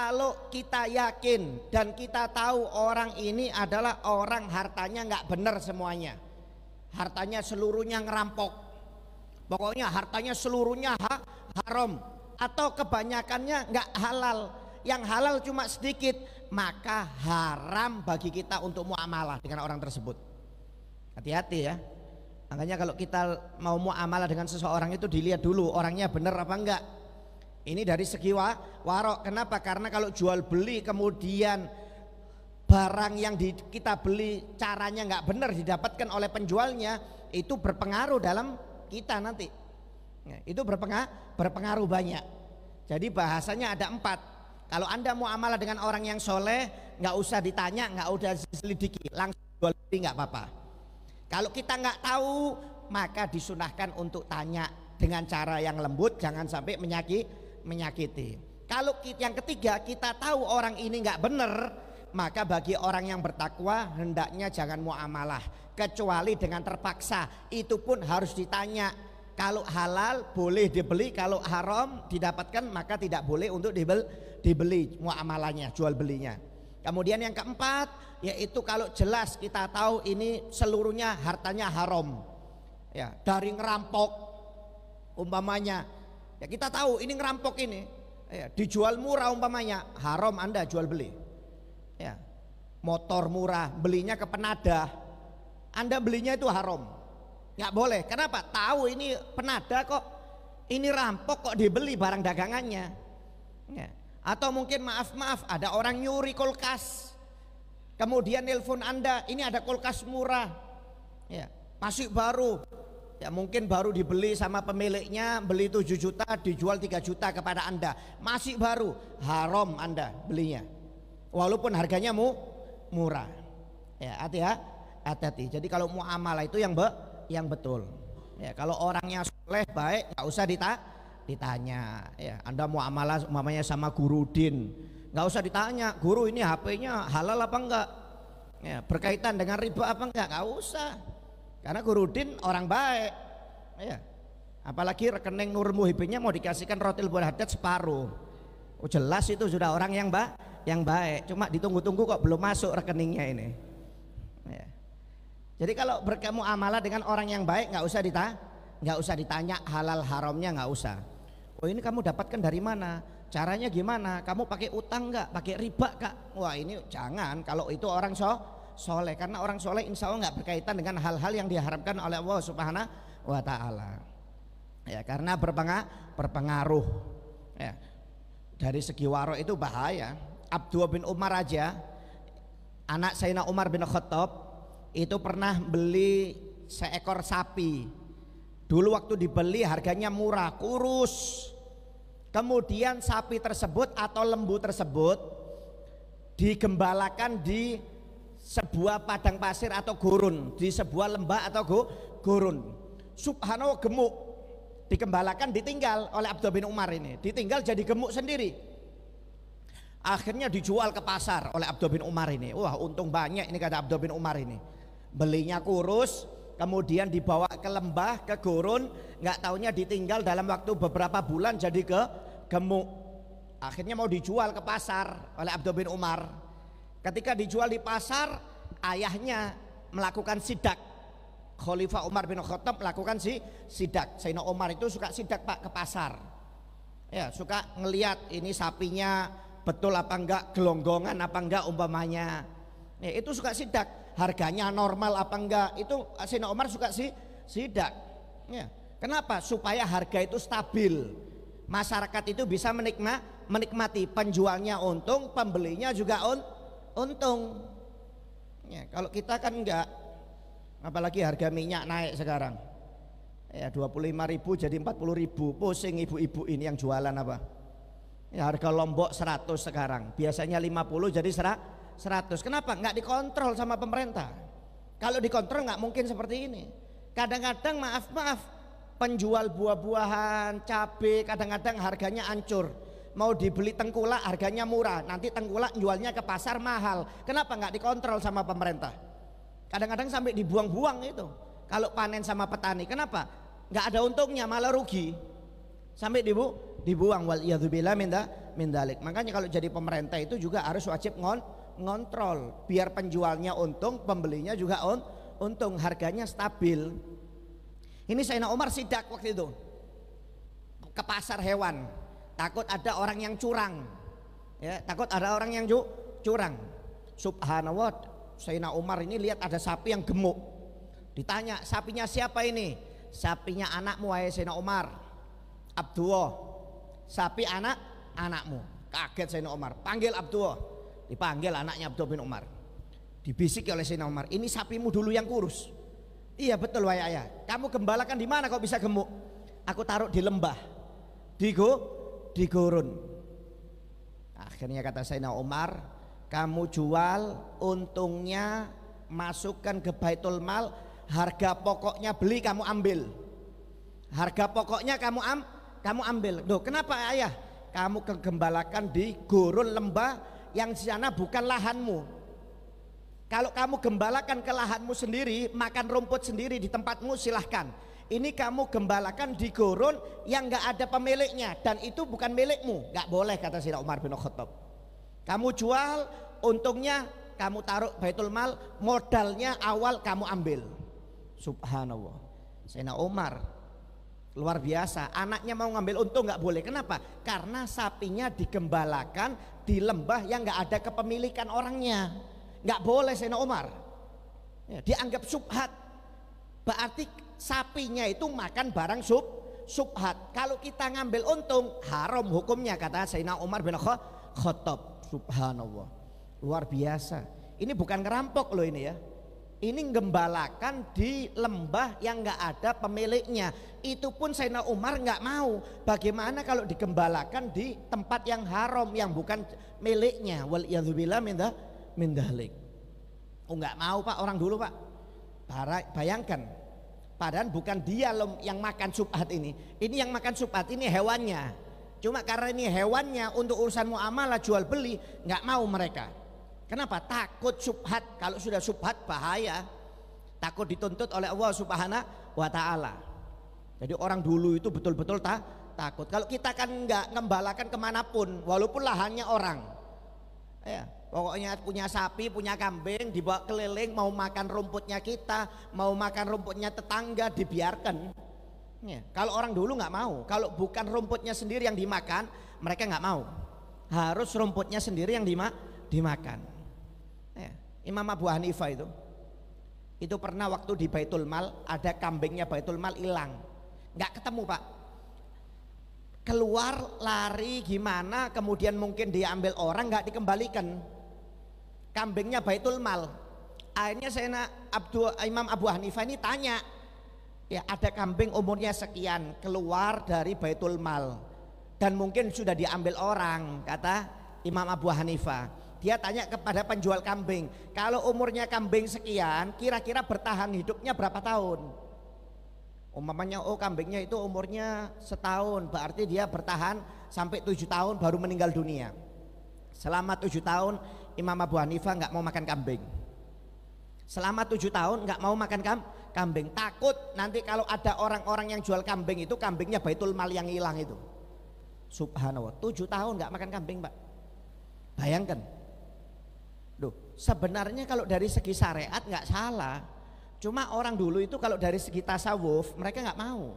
[SPEAKER 4] Kalau kita yakin dan kita tahu orang ini adalah orang hartanya nggak benar semuanya, hartanya seluruhnya ngerampok, pokoknya hartanya seluruhnya haram atau kebanyakannya nggak halal, yang halal cuma sedikit, maka haram bagi kita untuk muamalah dengan orang tersebut. Hati-hati ya. Makanya kalau kita mau muamalah dengan seseorang itu dilihat dulu orangnya benar apa enggak. Ini dari segi warok. Kenapa? Karena kalau jual beli kemudian barang yang kita beli caranya nggak benar didapatkan oleh penjualnya, itu berpengaruh dalam kita nanti. Itu berpengaruh banyak. Jadi bahasanya ada 4. Kalau Anda muamalah dengan orang yang soleh, nggak usah ditanya, nggak usah diselidiki, langsung jual beli nggak apa-apa. Kalau kita nggak tahu, maka disunahkan untuk tanya dengan cara yang lembut, jangan sampai menyakiti. Kalau yang ketiga, kita tahu orang ini nggak benar, maka bagi orang yang bertakwa hendaknya jangan muamalah kecuali dengan terpaksa. Itu pun harus ditanya. Kalau halal boleh dibeli, kalau haram didapatkan maka tidak boleh untuk dibeli muamalahnya, jual belinya. Kemudian yang keempat, yaitu kalau jelas kita tahu ini seluruhnya hartanya haram, ya, dari ngerampok umpamanya, ya kita tahu ini ngerampok ini, ya, dijual murah umpamanya, haram Anda jual beli, ya, motor murah belinya ke penadah, Anda belinya itu haram, nggak boleh. Kenapa? Tahu ini penadah kok, ini rampok kok dibeli barang dagangannya, ya. Atau mungkin maaf ada orang nyuri kulkas, kemudian nelpon Anda, ini ada kulkas murah, ya, masih baru, ya mungkin baru dibeli sama pemiliknya, beli 7 juta dijual 3 juta kepada Anda, masih baru, haram Anda belinya walaupun harganya murah, ya, hati-hati. Jadi kalau muamalah itu yang betul, ya. Kalau orangnya soleh baik nggak usah ditanya, ya. Anda muamalah umpamanya sama guru din, nggak usah ditanya, guru ini HP-nya halal apa enggak, ya, berkaitan dengan riba apa enggak, nggak usah, karena guru din orang baik, ya. Apalagi rekening Nur Muhibinnya mau dikasihkan rotil buat hadat separuh, jelas itu sudah orang yang baik, cuma ditunggu-tunggu kok belum masuk rekeningnya ini, ya. Jadi kalau bermuamalah dengan orang yang baik nggak usah ditanya halal haramnya, nggak usah. Oh ini kamu dapatkan dari mana? Caranya gimana? Kamu pakai utang nggak? Pakai riba kak? Wah ini jangan. Kalau itu orang soleh, karena orang soleh insya Allah nggak berkaitan dengan hal-hal yang diharapkan oleh Allah Subhanahu wa Ta'ala. Ya karena berpengaruh. Ya, dari segi warok itu bahaya. Abdullah bin Umar aja, anak Sayyidina Umar bin Khattab, itu pernah beli seekor sapi. Dulu waktu dibeli harganya murah, kurus. Kemudian sapi tersebut atau lembu tersebut digembalakan di sebuah padang pasir atau gurun, di sebuah lembah atau gurun. Subhanallah, gemuk. Digembalakan, ditinggal oleh Abdullah bin Umar ini, ditinggal jadi gemuk sendiri. Akhirnya dijual ke pasar oleh Abdullah bin Umar ini. Wah untung banyak ini kata Abdullah bin Umar ini. Belinya kurus, kemudian dibawa ke lembah, ke gurun, nggak taunya ditinggal dalam waktu beberapa bulan jadi gemuk. Akhirnya mau dijual ke pasar oleh Abdullah bin Umar. Ketika dijual di pasar, ayahnya melakukan sidak. Khalifah Umar bin Khattab melakukan sidak. Sayyidina Umar itu suka sidak pak ke pasar, ya suka ngelihat ini sapinya betul apa enggak, gelonggongan apa enggak umpamanya, ya, itu suka sidak. Harganya normal apa enggak, itu Sayyidina Umar suka sidak, ya. Kenapa? Supaya harga itu stabil, masyarakat itu bisa menikmati, penjualnya untung, pembelinya juga untung, ya. Kalau kita kan enggak, apalagi harga minyak naik sekarang, ya 25.000 jadi 40.000, pusing ibu-ibu ini yang jualan apa, ya, harga lombok 100 sekarang, biasanya 50 jadi 100. Kenapa? Nggak dikontrol sama pemerintah. Kalau dikontrol nggak mungkin seperti ini. Kadang-kadang maaf penjual buah-buahan, cabai kadang-kadang harganya hancur. Mau dibeli tengkulak harganya murah, nanti tengkulak jualnya ke pasar mahal. Kenapa? Nggak dikontrol sama pemerintah. Kadang-kadang sampai dibuang-buang itu. Kalau panen sama petani, kenapa? Nggak ada untungnya, malah rugi. Sampai dibuang. Wal iyadzubillah min dalik. Makanya kalau jadi pemerintah itu juga harus wajib ngontrol biar penjualnya untung, pembelinya juga untung, harganya stabil. Ini Sayyidina Umar sidak waktu itu ke pasar hewan, takut ada orang yang curang, ya, takut ada orang yang curang. Subhanallah, Sayyidina Umar ini lihat ada sapi yang gemuk, ditanya, sapinya siapa ini? Sapinya anakmu wahai Sayyidina Umar, Abdullah. Sapi anakmu. Kaget Sayyidina Umar, panggil Abdullah. Dipanggil anaknya Abdullah bin Umar, dibisiki oleh Sayyidina Umar, ini sapimu dulu yang kurus. Iya betul wahai ayah. Kamu gembalakan di mana kok bisa gemuk? Aku taruh di lembah, di gurun. Akhirnya kata Sayyidina Umar, kamu jual, untungnya masukkan ke Baitul Mal, harga pokoknya beli kamu ambil. Harga pokoknya kamu ambil. Loh, kenapa ayah? Kamu kegembalakan di gurun lembah yang di sana bukan lahanmu. Kalau kamu gembalakan ke lahanmu sendiri, makan rumput sendiri di tempatmu, silahkan. Ini kamu gembalakan di gurun yang nggak ada pemiliknya dan itu bukan milikmu, nggak boleh, kata Sayyidina Umar bin Khattab. Kamu jual, untungnya kamu taruh Baitul Mal, modalnya awal kamu ambil. Subhanallah, Sayyidina Umar luar biasa. Anaknya mau ngambil untung nggak boleh. Kenapa? Karena sapinya digembalakan di lembah yang nggak ada kepemilikan orangnya. Nggak boleh Sayyidina Umar, ya, dianggap subhat. Berarti sapinya itu makan barang subhat. Kalau kita ngambil untung haram hukumnya, kata Sayyidina Umar bin Khattab. Subhanallah, luar biasa. Ini bukan ngerampok loh ini ya. Ini gembalakan di lembah yang nggak ada pemiliknya. Itu pun Sayyidina Umar nggak mau. Bagaimana kalau digembalakan di tempat yang haram yang bukan miliknya? Waliyadzubillah min dalik. Oh nggak mau Pak, orang dulu Pak. Bayangkan, padahal bukan dia yang makan subhat ini. Ini yang makan subhat ini hewannya. Cuma karena ini hewannya, untuk urusan muamalah jual beli nggak mau mereka. Kenapa? Takut subhat. Kalau sudah subhat bahaya. Takut dituntut oleh Allah Subhanahu wa Ta'ala. Jadi orang dulu itu betul-betul takut. Kalau kita kan nggak ngembalakan kemanapun, walaupun lahannya orang. Ya, pokoknya punya sapi, punya kambing, dibawa keliling, mau makan rumputnya kita, mau makan rumputnya tetangga, dibiarkan. Ya, kalau orang dulu nggak mau. Kalau bukan rumputnya sendiri yang dimakan, mereka nggak mau. Harus rumputnya sendiri yang dimakan. Ya, Imam Abu Hanifah itu pernah waktu di Baitul Mal, ada kambingnya Baitul Mal hilang, nggak ketemu Pak. Keluar lari gimana, kemudian mungkin diambil orang, nggak dikembalikan kambingnya Baitul Mal. Akhirnya Imam Abu Hanifah ini tanya, ya ada kambing umurnya sekian keluar dari Baitul Mal dan mungkin sudah diambil orang, kata Imam Abu Hanifah. Dia tanya kepada penjual kambing, kalau umurnya kambing sekian, kira-kira bertahan hidupnya berapa tahun? Umpamanya, oh kambingnya itu umurnya setahun, berarti dia bertahan sampai 7 tahun baru meninggal dunia. Selama 7 tahun Imam Abu Hanifah nggak mau makan kambing. Selama 7 tahun nggak mau makan kambing. Takut nanti kalau ada orang-orang yang jual kambing itu kambingnya Baitul Mal yang hilang itu. Subhanallah, 7 tahun nggak makan kambing Pak. Bayangkan. Loh, sebenarnya kalau dari segi syariat nggak salah. Cuma orang dulu itu kalau dari segi tasawuf mereka nggak mau.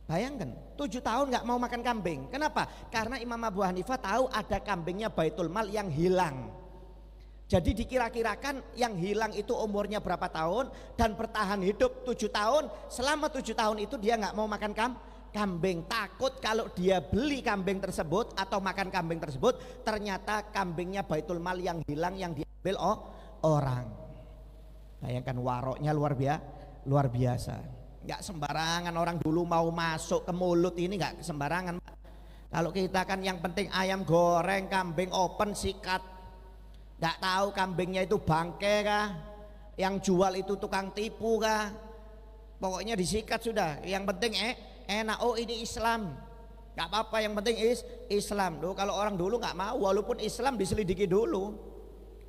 [SPEAKER 4] Bayangkan 7 tahun nggak mau makan kambing. Kenapa? Karena Imam Abu Hanifah tahu ada kambingnya Baitul Mal yang hilang. Jadi dikira-kirakan yang hilang itu umurnya berapa tahun dan bertahan hidup 7 tahun. Selama 7 tahun itu dia nggak mau makan kambing. Takut kalau dia beli kambing tersebut atau makan kambing tersebut ternyata kambingnya Baitul Mal yang hilang, yang diambil orang. Bayangkan waroknya luar biasa. Nggak sembarangan orang dulu mau masuk ke mulut ini, nggak sembarangan. Kalau kita kan yang penting ayam goreng, kambing open sikat. Nggak tahu kambingnya itu bangke kah, yang jual itu tukang tipu kah. Pokoknya disikat sudah. Yang penting enak. Oh ini Islam, nggak apa-apa. Yang penting Islam. Loh, kalau orang dulu nggak mau, walaupun Islam diselidiki dulu.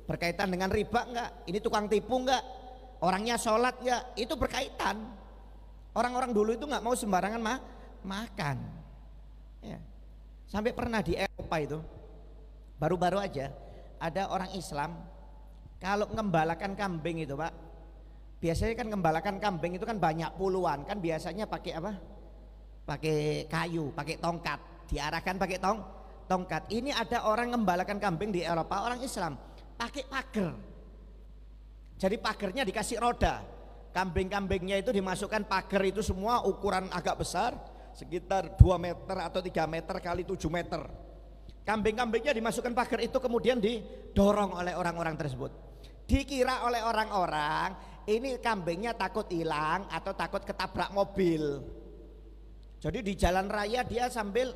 [SPEAKER 4] Berkaitan dengan riba nggak? Ini tukang tipu nggak? Orangnya sholat ya, itu berkaitan. Orang-orang dulu itu nggak mau sembarangan makan. Ya. Sampai pernah di Eropa itu, baru-baru aja ada orang Islam kalau ngembalakan kambing itu Pak, biasanya kan ngembalakan kambing itu kan banyak puluhan, kan biasanya pakai apa? Pakai kayu, pakai tongkat, diarahkan pakai tongkat. Ini ada orang ngembalakan kambing di Eropa, orang Islam pakai pagar. Jadi pagarnya dikasih roda, kambing-kambingnya itu dimasukkan pagar itu semua ukuran agak besar, sekitar 2 meter atau 3 meter kali 7 meter. Kambing-kambingnya dimasukkan pagar itu kemudian didorong oleh orang-orang tersebut. Dikira oleh orang-orang ini kambingnya takut hilang atau takut ketabrak mobil. Jadi di jalan raya dia sambil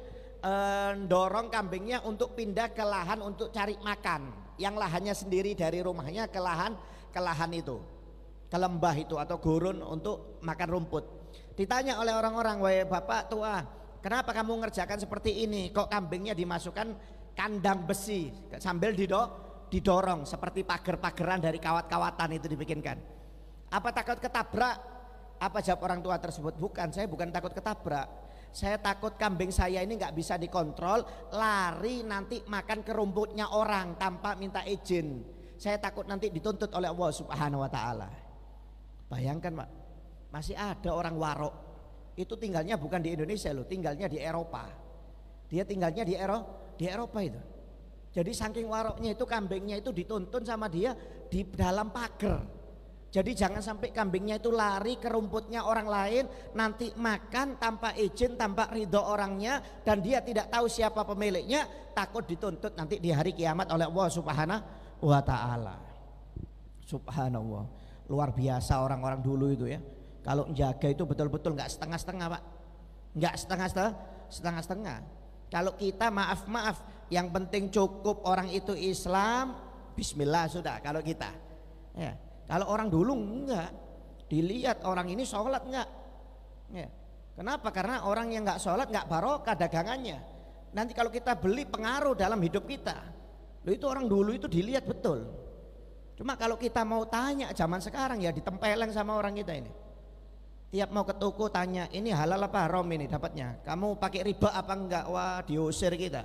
[SPEAKER 4] dorong kambingnya untuk pindah ke lahan untuk cari makan, yang lahannya sendiri dari rumahnya ke lahan itu, ke lembah itu atau gurun untuk makan rumput. Ditanya oleh orang-orang, "Wahai bapak tua, kenapa kamu ngerjakan seperti ini? Kok kambingnya dimasukkan kandang besi sambil didorong seperti pagar-pagaran dari kawat-kawatan itu dibikinkan? Apa takut ketabrak?" Apa jawab orang tua tersebut? "Bukan, saya bukan takut ketabrak. Saya takut kambing saya ini nggak bisa dikontrol, lari nanti makan ke rumputnya orang tanpa minta izin. Saya takut nanti dituntut oleh Allah Subhanahu wa taala." Bayangkan Pak, masih ada orang warok. Itu tinggalnya bukan di Indonesia loh, tinggalnya di Eropa. Dia tinggalnya di Eropa itu. Jadi saking waroknya itu kambingnya itu dituntun sama dia di dalam pagar. Jadi jangan sampai kambingnya itu lari ke rumputnya orang lain, nanti makan tanpa izin, tanpa ridho orangnya, dan dia tidak tahu siapa pemiliknya, takut dituntut nanti di hari kiamat oleh Allah Subhanahu wa taala. Subhanallah, luar biasa orang-orang dulu itu ya. Kalau menjaga itu betul-betul nggak setengah-setengah Pak, nggak setengah-setengah. Kalau kita maaf, yang penting cukup orang itu Islam, Bismillah sudah. Kalau kita, ya. Kalau orang dulu enggak, dilihat orang ini sholat enggak. Ya. Kenapa? Karena orang yang enggak sholat enggak barokah dagangannya. Nanti kalau kita beli pengaruh dalam hidup kita. Loh, itu orang dulu itu dilihat betul. Cuma kalau kita mau tanya zaman sekarang ya ditempeleng sama orang kita ini. Tiap mau ke toko tanya, ini halal apa haram ini dapatnya? Kamu pakai riba apa enggak? Wah, diusir kita.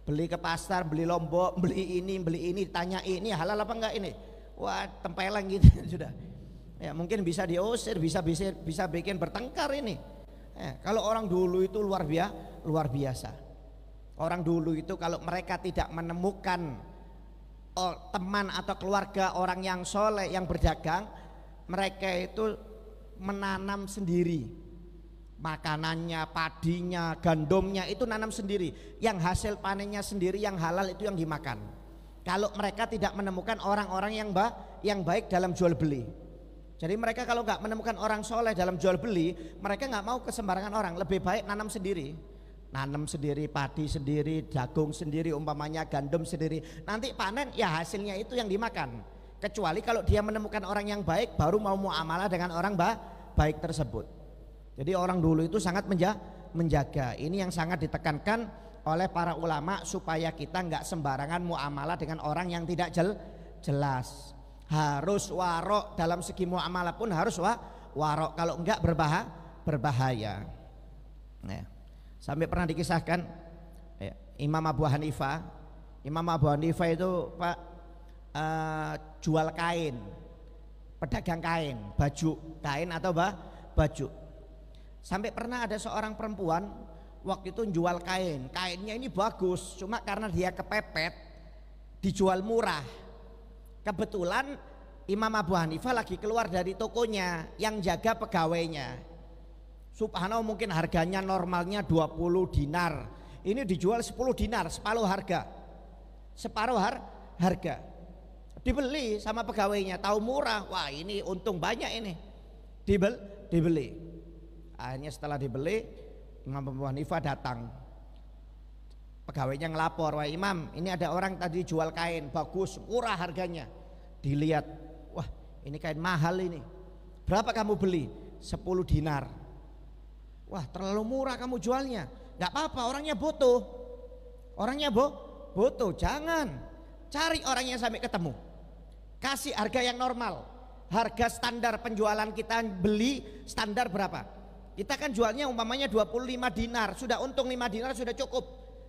[SPEAKER 4] Beli ke pasar, beli lombok, beli ini, tanya ini halal apa enggak ini? Wah, tempelang gitu sudah. Ya, mungkin bisa diusir, bisa bikin bertengkar ini. Kalau orang dulu itu luar biasa. Orang dulu itu kalau mereka tidak menemukan teman atau keluarga orang yang soleh yang berdagang, mereka itu menanam sendiri. Makanannya, padinya, gandumnya itu nanam sendiri. Yang hasil panennya sendiri, yang halal itu yang dimakan. Kalau mereka tidak menemukan orang-orang yang baik dalam jual beli. Jadi mereka kalau nggak menemukan orang soleh dalam jual beli, mereka nggak mau ke sembarangan orang. Lebih baik nanam sendiri, padi sendiri, jagung sendiri, umpamanya gandum sendiri. Nanti panen ya hasilnya itu yang dimakan. Kecuali kalau dia menemukan orang yang baik, baru mau muamalah dengan orang baik tersebut. Jadi orang dulu itu sangat menjaga. Ini yang sangat ditekankan oleh para ulama supaya kita nggak sembarangan muamalah dengan orang yang tidak jelas. Harus warok dalam segi muamalah pun harus warok, kalau enggak berbahaya. Nah, sampai pernah dikisahkan ya, Imam Abu Hanifah itu Pak jual kain, pedagang kain, baju kain atau baju. Sampai pernah ada seorang perempuan waktu itu jual kainnya ini bagus, cuma karena dia kepepet dijual murah. Kebetulan Imam Abu Hanifah lagi keluar dari tokonya, yang jaga pegawainya. Subhanallah, mungkin harganya normalnya 20 dinar, ini dijual 10 dinar, separuh harga. Dibeli sama pegawainya, tahu murah, wah ini untung banyak ini, dibeli. Akhirnya setelah dibeli, Imam Abu Hanifah datang, pegawainya ngelapor, "Wah Imam, ini ada orang tadi jual kain bagus, murah harganya." Dilihat, wah ini kain mahal ini, berapa kamu beli? 10 dinar. Wah terlalu murah kamu jualnya. Gak apa-apa, orangnya butuh, jangan, cari orangnya sampai ketemu, kasih harga yang normal. Harga standar penjualan kita beli standar berapa? Kita kan jualnya umpamanya 25 dinar, sudah untung 5 dinar sudah cukup.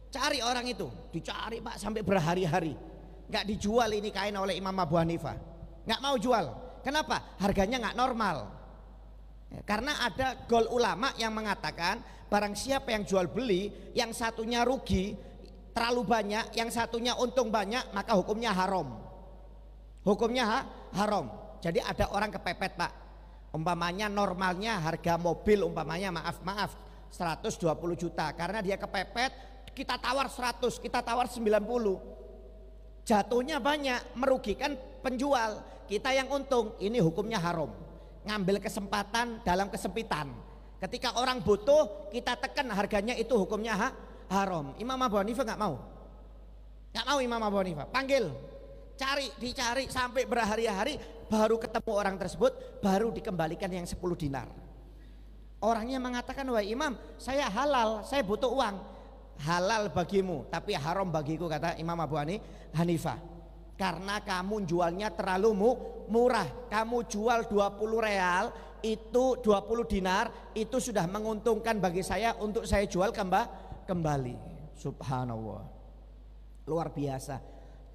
[SPEAKER 4] Cari orang itu, dicari Pak sampai berhari-hari. Nggak dijual ini kain oleh Imam Abu Hanifah. Nggak mau jual. Kenapa? Harganya nggak normal. Karena ada gol ulama yang mengatakan barang siapa yang jual beli, yang satunya rugi terlalu banyak, yang satunya untung banyak, maka hukumnya haram. Hukumnya haram. Jadi ada orang kepepet Pak. Umpamanya normalnya harga mobil umpamanya maaf 120 juta. Karena dia kepepet, kita tawar 100, kita tawar 90. Jatuhnya banyak, merugikan penjual. Kita yang untung, ini hukumnya haram. Ngambil kesempatan dalam kesempitan. Ketika orang butuh, kita tekan harganya, itu hukumnya haram. Imam Abu Hanifah nggak mau. Nggak mau Imam Abu Hanifah. Panggil, dicari sampai berhari-hari, baru ketemu orang tersebut, baru dikembalikan yang 10 dinar. Orangnya mengatakan, wah Imam, saya halal, saya butuh uang. Halal bagimu, tapi haram bagiku, kata Imam Abu Hanifah. Karena kamu jualnya terlalu murah. Kamu jual 20 real, itu 20 dinar, itu sudah menguntungkan bagi saya untuk saya jual kembali. Subhanallah. Luar biasa.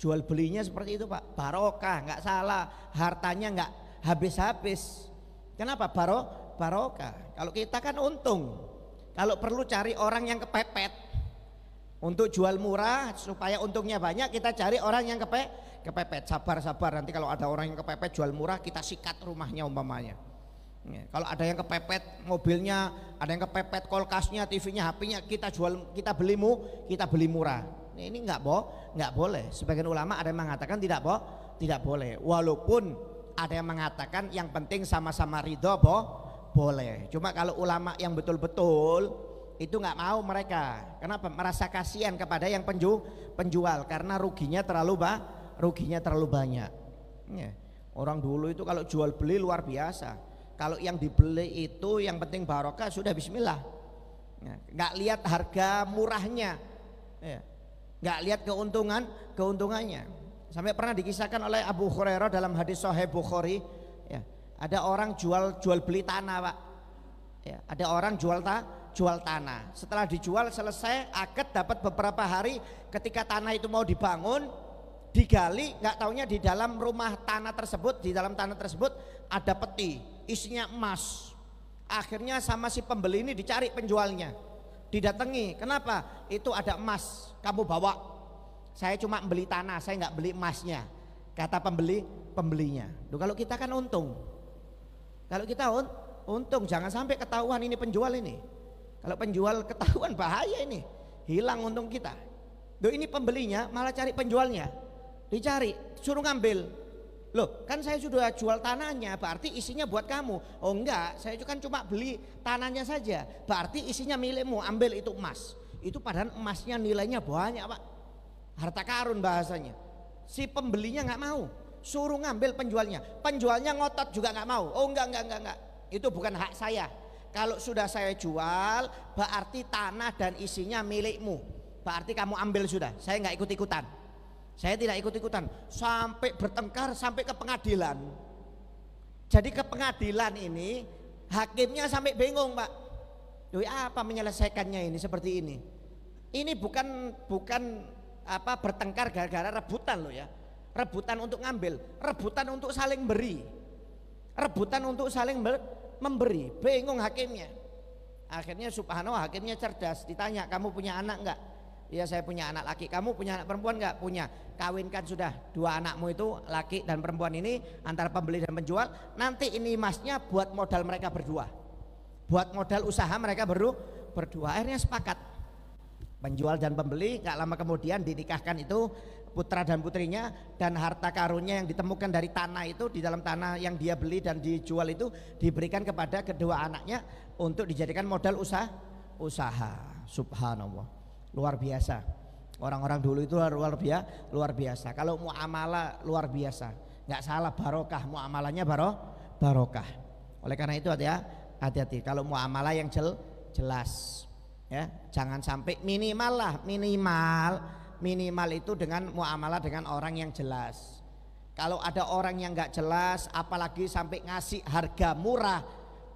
[SPEAKER 4] Jual belinya seperti itu Pak. Barokah, nggak salah. Hartanya nggak habis-habis. Kenapa? Barokah. Kalau kita kan untung. Kalau perlu cari orang yang kepepet. Untuk jual murah supaya untungnya banyak, kita cari orang yang kepepet. Sabar nanti kalau ada orang yang kepepet jual murah, kita sikat rumahnya umpamanya. Kalau ada yang kepepet mobilnya, ada yang kepepet kulkasnya, TV-nya, HP-nya, kita beli murah. Ini nggak boleh. Sebagian ulama ada yang mengatakan tidak boleh. Walaupun ada yang mengatakan yang penting sama-sama ridho boleh. Cuma kalau ulama yang betul-betul itu nggak mau mereka. Kenapa? Merasa kasihan kepada yang penjual karena ruginya terlalu banyak. Orang dulu itu kalau jual beli luar biasa. Kalau yang dibeli itu yang penting barokah, sudah bismillah. Nggak lihat harga murahnya, nggak lihat keuntungannya. Sampai pernah dikisahkan oleh Abu Hurairah dalam hadis Sahih Bukhari, ada orang jual beli tanah Pak. Ada orang jual tanah. Setelah dijual selesai, akad dapat beberapa hari. Ketika tanah itu mau dibangun, digali, nggak taunya di dalam tanah tersebut ada peti, isinya emas. Akhirnya sama si pembeli ini dicari penjualnya, didatangi. Kenapa? Itu ada emas, kamu bawa. Saya cuma beli tanah, saya nggak beli emasnya, kata pembelinya. Duh, kalau kita kan untung. Kalau kita untung, jangan sampai ketahuan ini penjual ini. Kalau penjual ketahuan bahaya ini, hilang untung kita. Duh, ini pembelinya malah cari penjualnya, dicari, suruh ngambil. Loh, kan saya sudah jual tanahnya, berarti isinya buat kamu. Oh enggak, saya kan cuma beli tanahnya saja, berarti isinya milikmu, ambil itu emas. Itu padahal emasnya nilainya banyak Pak, harta karun bahasanya. Si pembelinya nggak mau, suruh ngambil penjualnya ngotot juga nggak mau. Oh enggak, itu bukan hak saya. Kalau sudah saya jual, berarti tanah dan isinya milikmu, berarti kamu ambil sudah. Saya nggak ikut-ikutan, saya tidak ikut-ikutan. Sampai bertengkar sampai ke pengadilan. Jadi ke pengadilan ini hakimnya sampai bingung Pak. Loh, apa menyelesaikannya ini seperti ini? Ini bukan bertengkar gara-gara rebutan loh ya. Rebutan untuk ngambil, rebutan untuk saling beri, rebutan untuk saling memberi. Bingung hakimnya. Akhirnya subhanallah, hakimnya cerdas. Ditanya, kamu punya anak enggak? Ya, saya punya anak laki. Kamu punya anak perempuan enggak? Punya. Kawinkan sudah 2 anakmu itu, laki dan perempuan ini, antara pembeli dan penjual. Nanti ini emasnya buat modal mereka berdua, buat modal usaha mereka berdua. Akhirnya sepakat, penjual dan pembeli. Gak lama kemudian dinikahkan itu putra dan putrinya, dan harta karunnya yang ditemukan dari tanah itu, di dalam tanah yang dia beli dan dijual itu, diberikan kepada kedua anaknya untuk dijadikan modal usaha. Subhanallah, luar biasa. Orang-orang dulu itu luar biasa. Kalau muamalah luar biasa, nggak salah, barokah, muamalahnya barokah. Oleh karena itu hati-hati kalau muamalah yang jelas, ya, jangan sampai minimal itu dengan muamalah dengan orang yang jelas. Kalau ada orang yang nggak jelas, apalagi sampai ngasih harga murah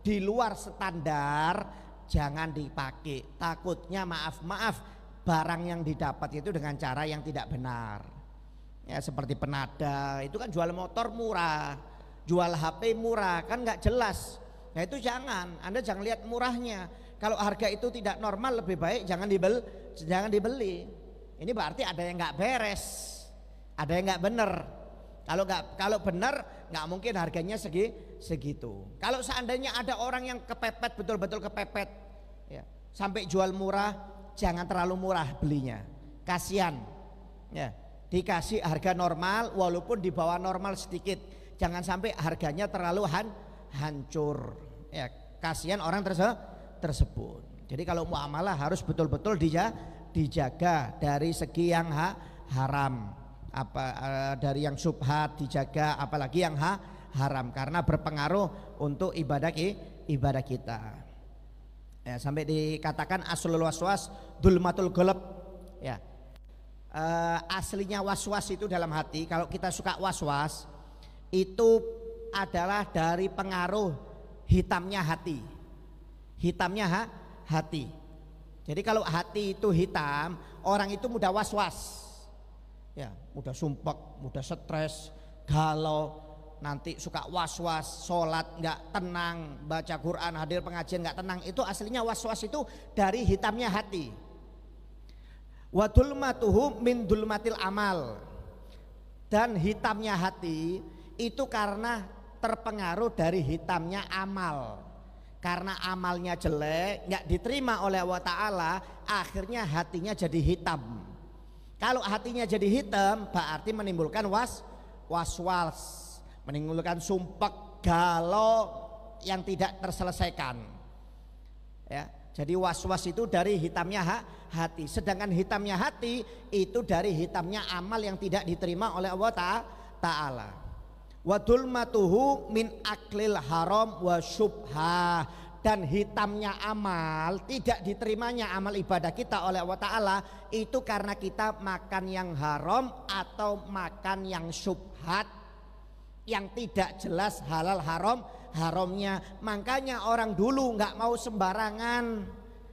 [SPEAKER 4] di luar standar, jangan dipakai. Takutnya maaf barang yang didapat itu dengan cara yang tidak benar. Ya seperti penada, itu kan jual motor murah, jual HP murah, kan nggak jelas. Nah itu jangan, Anda jangan lihat murahnya. Kalau harga itu tidak normal lebih baik jangan dibeli. Ini berarti ada yang nggak beres, ada yang nggak benar. Kalau benar nggak mungkin harganya segitu. Kalau seandainya ada orang yang kepepet, betul-betul kepepet, ya, sampai jual murah, jangan terlalu murah belinya, kasihan. Ya, dikasih harga normal, walaupun di bawah normal sedikit, jangan sampai harganya terlalu hancur. Ya, kasihan orang tersebut. Jadi kalau muamalah harus betul-betul dijaga dari segi yang haram. Dari yang syubhat dijaga, apalagi yang haram, karena berpengaruh untuk ibadah kita. Ya, sampai dikatakan aslul waswas dulmatul golab. Ya, aslinya waswas itu dalam hati. Kalau kita suka waswas itu adalah dari pengaruh hitamnya hati. Hitamnya hati. Jadi kalau hati itu hitam, orang itu mudah waswas. Ya, mudah sumpek, mudah stres, galau, nanti suka was-was, sholat nggak tenang, baca Quran, hadir pengajian nggak tenang. Itu aslinya was-was itu dari hitamnya hati. Wa dulmatuhu min dulmatil amal. Dan hitamnya hati itu karena terpengaruh dari hitamnya amal. Karena amalnya jelek, nggak diterima oleh Allah Ta'ala, akhirnya hatinya jadi hitam. Kalau hatinya jadi hitam berarti menimbulkan was-was, menimbulkan sumpek, galau yang tidak terselesaikan. Ya, jadi was-was itu dari hitamnya hati. Sedangkan hitamnya hati itu dari hitamnya amal yang tidak diterima oleh Allah Ta'ala. Wa dulmatuhu min aklil haram wa syubhah. Dan hitamnya amal, tidak diterimanya amal ibadah kita oleh Allah Ta'ala itu karena kita makan yang haram atau makan yang syubhat, yang tidak jelas halal haramnya. Makanya orang dulu nggak mau sembarangan.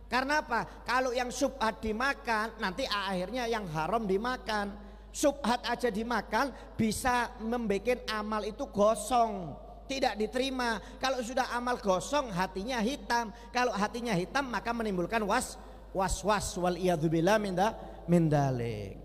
[SPEAKER 4] Karena apa? Kalau yang syubhat dimakan, nanti akhirnya yang haram dimakan. Syubhat aja dimakan bisa membuat amal itu gosong, tidak diterima. Kalau sudah amal gosong, hatinya hitam. Kalau hatinya hitam maka menimbulkan was-was wal iyadzubillah min dalik.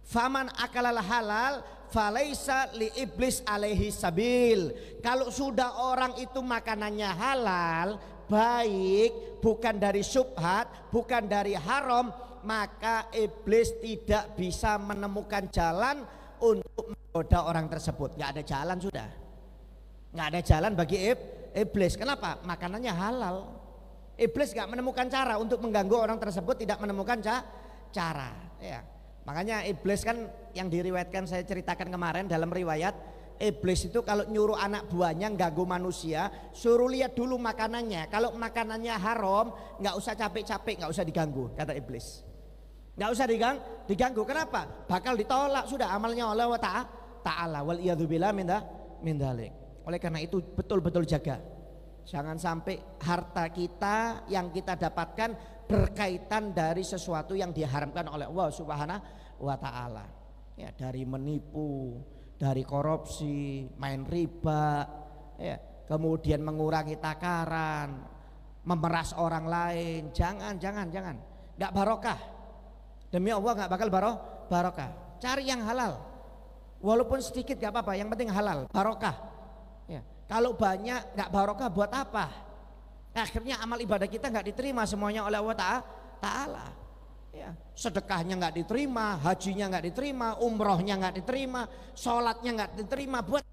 [SPEAKER 4] Faman akalal halal falaisa li iblis alaihi sabil. Kalau sudah orang itu makanannya halal, baik, bukan dari syubhat, bukan dari haram, maka iblis tidak bisa menemukan jalan untuk menggoda orang tersebut. Nggak ada jalan sudah. Nggak ada jalan bagi iblis. Kenapa? Makanannya halal. Iblis nggak menemukan cara untuk mengganggu orang tersebut, tidak menemukan cara. Ya. Makanya iblis kan yang diriwayatkan saya ceritakan kemarin dalam riwayat, iblis itu kalau nyuruh anak buahnya ganggu manusia, suruh lihat dulu makanannya. Kalau makanannya haram, nggak usah capek-capek, nggak usah diganggu, kata iblis. Nggak usah diganggu. Kenapa? Bakal ditolak sudah amalnya oleh Allah Ta'ala. Wal iyadzubillah min dalik. Oleh karena itu betul-betul jaga. Jangan sampai harta kita yang kita dapatkan berkaitan dari sesuatu yang diharamkan oleh Allah Subhanahu wa Ta'ala. Ya, dari menipu, dari korupsi, main riba, ya, kemudian mengurangi takaran, memeras orang lain. Jangan. Nggak barokah. Demi Allah nggak bakal barokah. Cari yang halal. Walaupun sedikit nggak apa-apa, yang penting halal, barokah. Ya. Kalau banyak nggak barokah buat apa? Akhirnya amal ibadah kita nggak diterima semuanya oleh Allah Ta'ala. Ya. Sedekahnya nggak diterima, hajinya nggak diterima, umrohnya nggak diterima, sholatnya nggak diterima. Buat.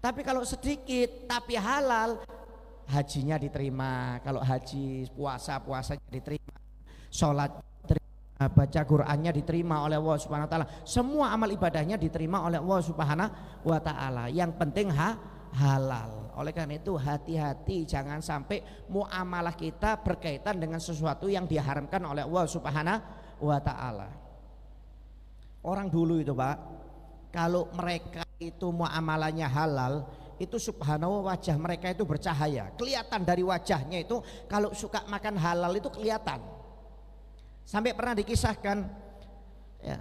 [SPEAKER 4] Tapi kalau sedikit tapi halal, hajinya diterima. Kalau haji, puasanya diterima, sholat diterima, baca Qurannya diterima oleh Allah Subhanahu wa Ta'ala. Semua amal ibadahnya diterima oleh Allah Subhanahu wa Ta'ala. Yang penting halal. Oleh karena itu hati-hati, jangan sampai muamalah kita berkaitan dengan sesuatu yang diharamkan oleh Allah Subhanahu wa Ta'ala. Orang dulu itu Pak, kalau mereka itu muamalahnya halal, itu subhanallah wajah mereka itu bercahaya. Kelihatan dari wajahnya itu kalau suka makan halal itu kelihatan. Sampai pernah dikisahkan ya,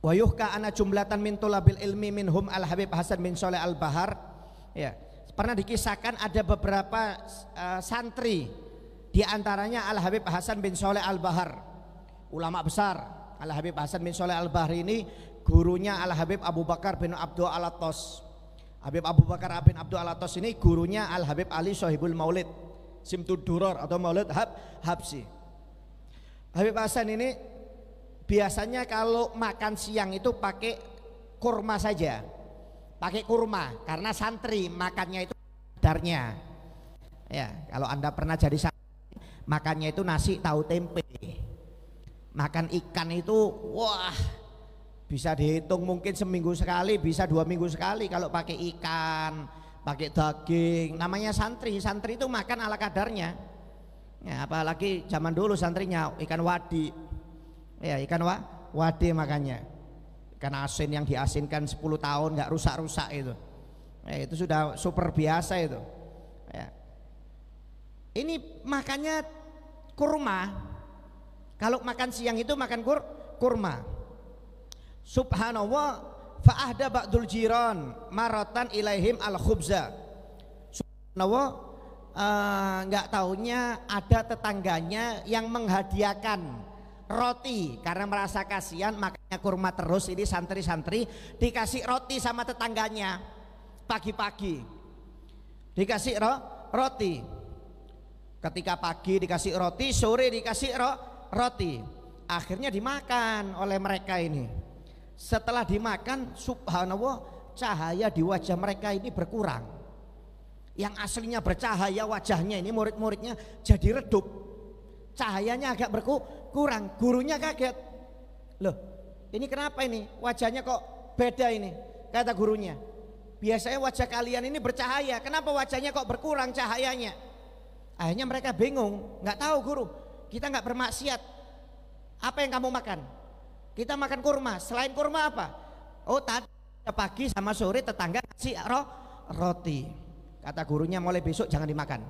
[SPEAKER 4] wa yuhka ana jumlatan min tulabil ilmi minhum Al Habib Hasan bin Sholeh Al Bahar. Ya, pernah dikisahkan ada beberapa santri, di antaranya Al Habib Hasan bin Sholeh Al Bahar, ulama besar. Al Habib Hasan bin Sholeh Al Bahar ini gurunya Al Habib Abu Bakar bin Abdul Alatos. Habib Abu Bakar bin Abdul Alatos ini gurunya Al Habib Ali Sohibul Maulid Simtud Duror atau Maulid Habsi. Habib Hasan ini biasanya kalau makan siang itu pakai kurma saja, pakai kurma karena santri makannya itu kadarnya. Ya, kalau Anda pernah jadi santri, makannya itu nasi tahu tempe, makan ikan itu wah bisa dihitung mungkin seminggu sekali, bisa 2 minggu sekali kalau pakai ikan, pakai daging. Namanya santri, santri itu makan ala kadarnya. Ya, apalagi zaman dulu santrinya ikan wadi, ya ikan wadi makannya, ikan asin yang diasinkan 10 tahun nggak rusak-rusak itu, ya, itu sudah super biasa itu. Ya. Ini makannya kurma, kalau makan siang itu makan kurma. Subhanallah, fa'ahda ba'dul jiran maratan ilaihim al khubza. Subhanallah, nggak taunya ada tetangganya yang menghadiahkan roti karena merasa kasihan makanya kurma terus. Ini santri-santri dikasih roti sama tetangganya pagi-pagi, dikasih roti. Ketika pagi dikasih roti, sore dikasih roti, akhirnya dimakan oleh mereka ini. Setelah dimakan, subhanallah, cahaya di wajah mereka ini berkurang. Yang aslinya bercahaya wajahnya ini, murid-muridnya jadi redup, cahayanya agak berkurang. Gurunya kaget, loh ini kenapa ini wajahnya kok beda ini? Kata gurunya, biasanya wajah kalian ini bercahaya, kenapa wajahnya kok berkurang cahayanya? Akhirnya mereka bingung, nggak tahu guru, kita nggak bermaksiat. Apa yang kamu makan? Kita makan kurma. Selain kurma apa? Oh tadi pagi sama sore tetangga kasih roti. Kata gurunya, mulai besok jangan dimakan.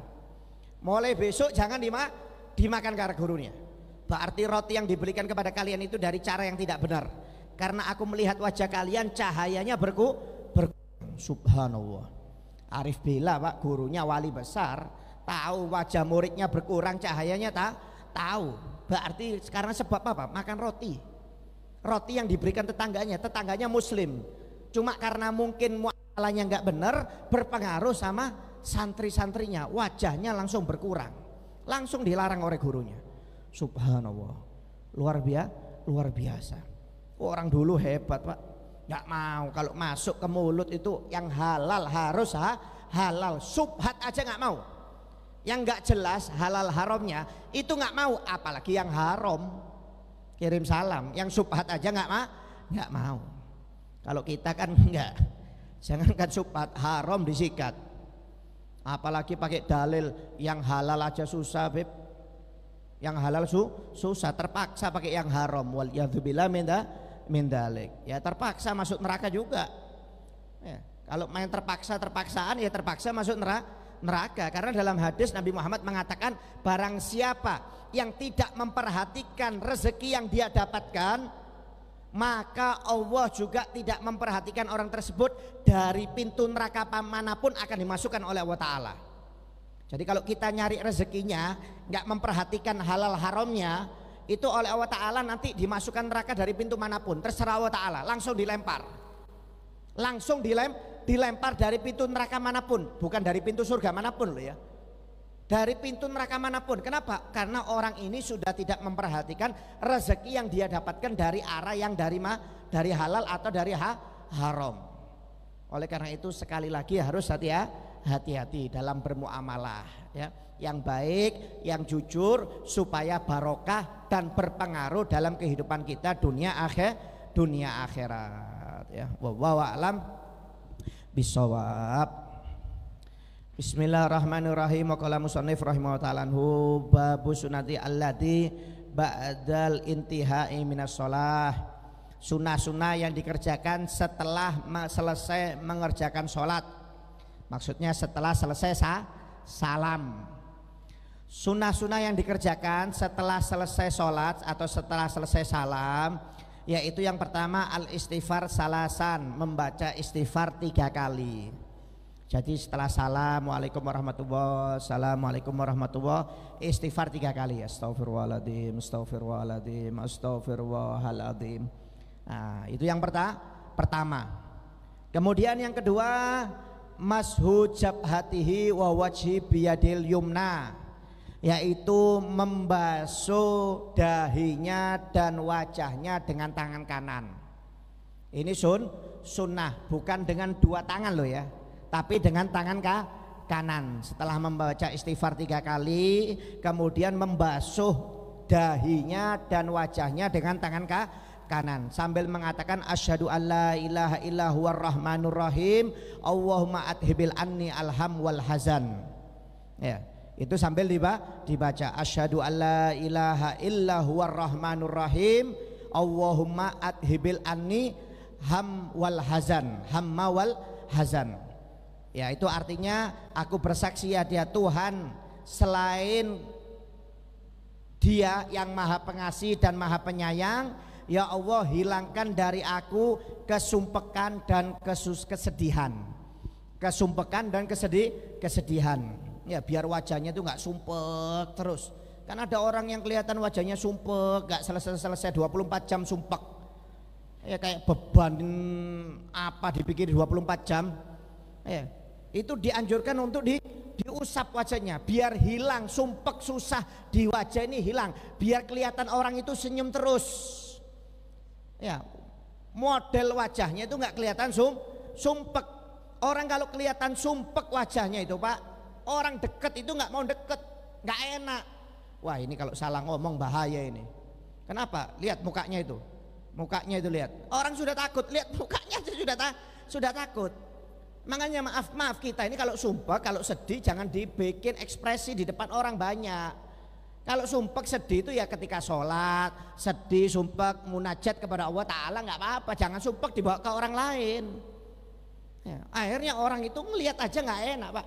[SPEAKER 4] Mulai besok jangan dimakan kata gurunya. Berarti roti yang diberikan kepada kalian itu dari cara yang tidak benar. Karena aku melihat wajah kalian cahayanya berkurang. Subhanallah. Arif Bila Pak, gurunya wali besar, tahu wajah muridnya berkurang cahayanya tahu. Berarti sekarang sebab apa? Makan roti. Roti yang diberikan tetangganya muslim. Cuma karena mungkin muamalahnya nggak benar, berpengaruh sama santri-santrinya, wajahnya langsung berkurang, langsung dilarang oleh gurunya. Subhanallah, luar biasa. Orang dulu hebat Pak, nggak mau kalau masuk ke mulut itu yang halal harus halal, subhat aja nggak mau. Yang nggak jelas halal haramnya itu nggak mau, apalagi yang haram. Kirim salam, yang subhat aja nggak mau. Kalau kita kan enggak, jangankan subhat, haram disikat. Apalagi pakai dalil yang halal aja susah, Beb. Yang halal susah, terpaksa pakai yang haram. Waliyadzubillah min dalik. Ya terpaksa masuk neraka juga. Ya, kalau main terpaksaan ya terpaksa masuk neraka. Karena dalam hadis Nabi Muhammad mengatakan, barang siapa yang tidak memperhatikan rezeki yang dia dapatkan, maka Allah juga tidak memperhatikan orang tersebut dari pintu neraka manapun akan dimasukkan oleh Allah Ta'ala. Jadi kalau kita nyari rezekinya nggak memperhatikan halal haramnya, itu oleh Allah Ta'ala nanti dimasukkan neraka dari pintu manapun, terserah Allah Ta'ala, langsung dilempar dari pintu neraka manapun, bukan dari pintu surga manapun loh ya, dari pintu neraka manapun. Kenapa? Karena orang ini sudah tidak memperhatikan rezeki yang dia dapatkan dari arah yang dari halal atau dari haram. Oleh karena itu sekali lagi harus hati-hati dalam bermuamalah ya, yang baik, yang jujur, supaya barokah dan berpengaruh dalam kehidupan kita dunia akhirat ya. Wallahu a'lam bisawab. Bismillahirrahmanirrahim. Wa qala musannif rahimahullah ta'ala anhu, babu sunati allati ba'dal intihai minas shalah. Sunnah-sunnah yang dikerjakan setelah selesai mengerjakan sholat. Maksudnya setelah selesai salam. Sunnah-sunnah yang dikerjakan setelah selesai sholat atau setelah selesai salam, yaitu yang pertama al-istighfar salasan, membaca istighfar 3 kali. Jadi setelah salam, Waalaikumsalam warahmatullahi, Assalamualaikum warahmatullahi, istighfar 3 kali. Astaghfirullahaladzim, astaghfirullahaladzim, astaghfirullahaladzim. Nah, itu yang pertama. Kemudian yang kedua, mashu jabhatihi wa wajhi biyadil yumna, yaitu membasuh dahinya dan wajahnya dengan tangan kanan. Ini sunnah, bukan dengan 2 tangan loh ya, tapi dengan tangan kanan. Setelah membaca istighfar 3 kali, kemudian membasuh dahinya dan wajahnya dengan tangan kanan sambil mengatakan asyhadu alla ilaha illa huwar rahmanur rahim, Allahumma adhibil anni alham wal hazan. Ya. Itu sambil dibaca asyhadu alla ilaha illa huwar rahmanur rahim, Allahumma adhibil anni ham wal hazan, hamma wal hazan. Ya, itu artinya aku bersaksi ya dia Tuhan selain Dia yang Maha Pengasih dan Maha Penyayang. Ya Allah, hilangkan dari aku kesumpekan dan kesedihan. Kesumpekan dan kesedihan. Ya, biar wajahnya itu nggak sumpek terus. Kan ada orang yang kelihatan wajahnya sumpek, nggak selesai 24 jam sumpek. Ya kayak beban apa dipikir 24 jam. Ya, itu dianjurkan untuk diusap wajahnya biar hilang sumpek susah di wajah ini hilang, biar kelihatan orang itu senyum terus. Ya, model wajahnya itu nggak kelihatan sumpek. Orang kalau kelihatan sumpek wajahnya itu Pak, orang deket itu nggak mau deket, nggak enak. Wah ini kalau salah ngomong bahaya ini. Kenapa? Lihat mukanya itu lihat. Orang sudah takut, lihat mukanya sudah takut. Makanya maaf kita ini kalau sumpek, kalau sedih jangan dibikin ekspresi di depan orang banyak. Kalau sumpek sedih itu ya ketika sholat, sedih sumpek munajat kepada Allah Ta'ala nggak apa-apa. Jangan sumpek dibawa ke orang lain. Ya, akhirnya orang itu ngelihat aja nggak enak Pak.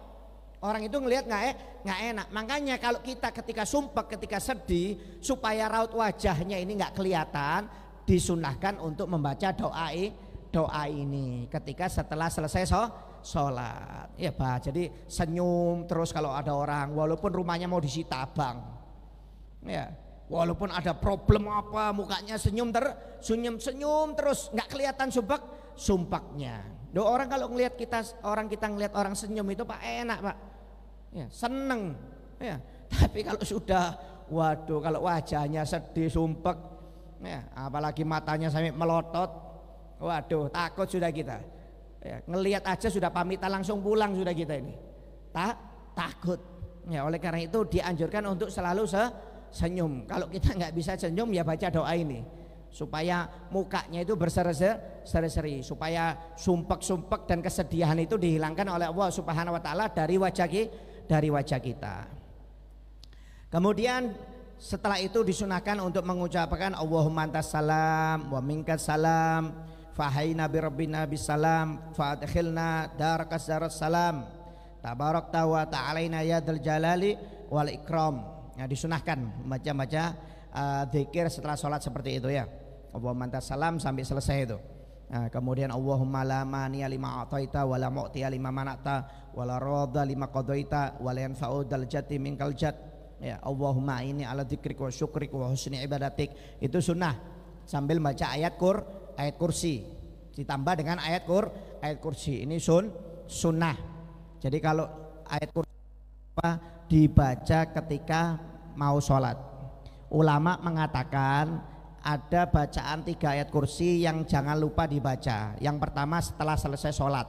[SPEAKER 4] Orang itu ngelihat nggak enak. Makanya kalau kita ketika sumpek, ketika sedih, supaya raut wajahnya ini nggak kelihatan, disunahkan untuk membaca doa ini ketika setelah selesai sholat. Ya Pak, jadi senyum terus kalau ada orang, walaupun rumahnya mau disita Bang. Ya, walaupun ada problem apa, mukanya senyum terus, nggak kelihatan sumpeknya. Orang kalau ngelihat kita ngelihat orang senyum itu Pak enak Pak. Ya, seneng. Ya, tapi kalau sudah waduh, kalau wajahnya sedih sumpek, ya, apalagi matanya sampai melotot, waduh takut sudah kita. Ya, ngelihat aja sudah pamitan langsung pulang sudah kita ini. Takut. Ya, oleh karena itu dianjurkan untuk selalu senyum. Kalau kita nggak bisa senyum ya baca doa ini supaya mukanya itu berseri-seri, supaya sumpek-sumpek dan kesedihan itu dihilangkan oleh Allah Subhanahu wa taala dari wajah kita. Kemudian setelah itu disunahkan untuk mengucapkan Allahumma antas salam wa minkas salam fahayna bi rabbina bisalam fa'adkhilna darakas daras salam tabarakta wa ta'alaina ya dzal jalali wal ikram. Ya, disunahkan baca zikir setelah sholat seperti itu ya. Allahumma antas salam sampai selesai itu. Nah, kemudian Allahumma la mani'a lima a'taita wa la mu'tiya lima mana'ta wa la radha lima qadaita wa la yanfa'u dzal jaddi minkal jadd. Ya, Allahumma ini ala dzikrika wa syukrika wa husni ibadatik. Itu sunnah sambil baca ayat kursi ditambah dengan ayat kursi. Ini sunnah. Jadi kalau ayat kursi dibaca ketika mau sholat. Ulama mengatakan ada bacaan 3 ayat kursi yang jangan lupa dibaca. Yang pertama setelah selesai sholat,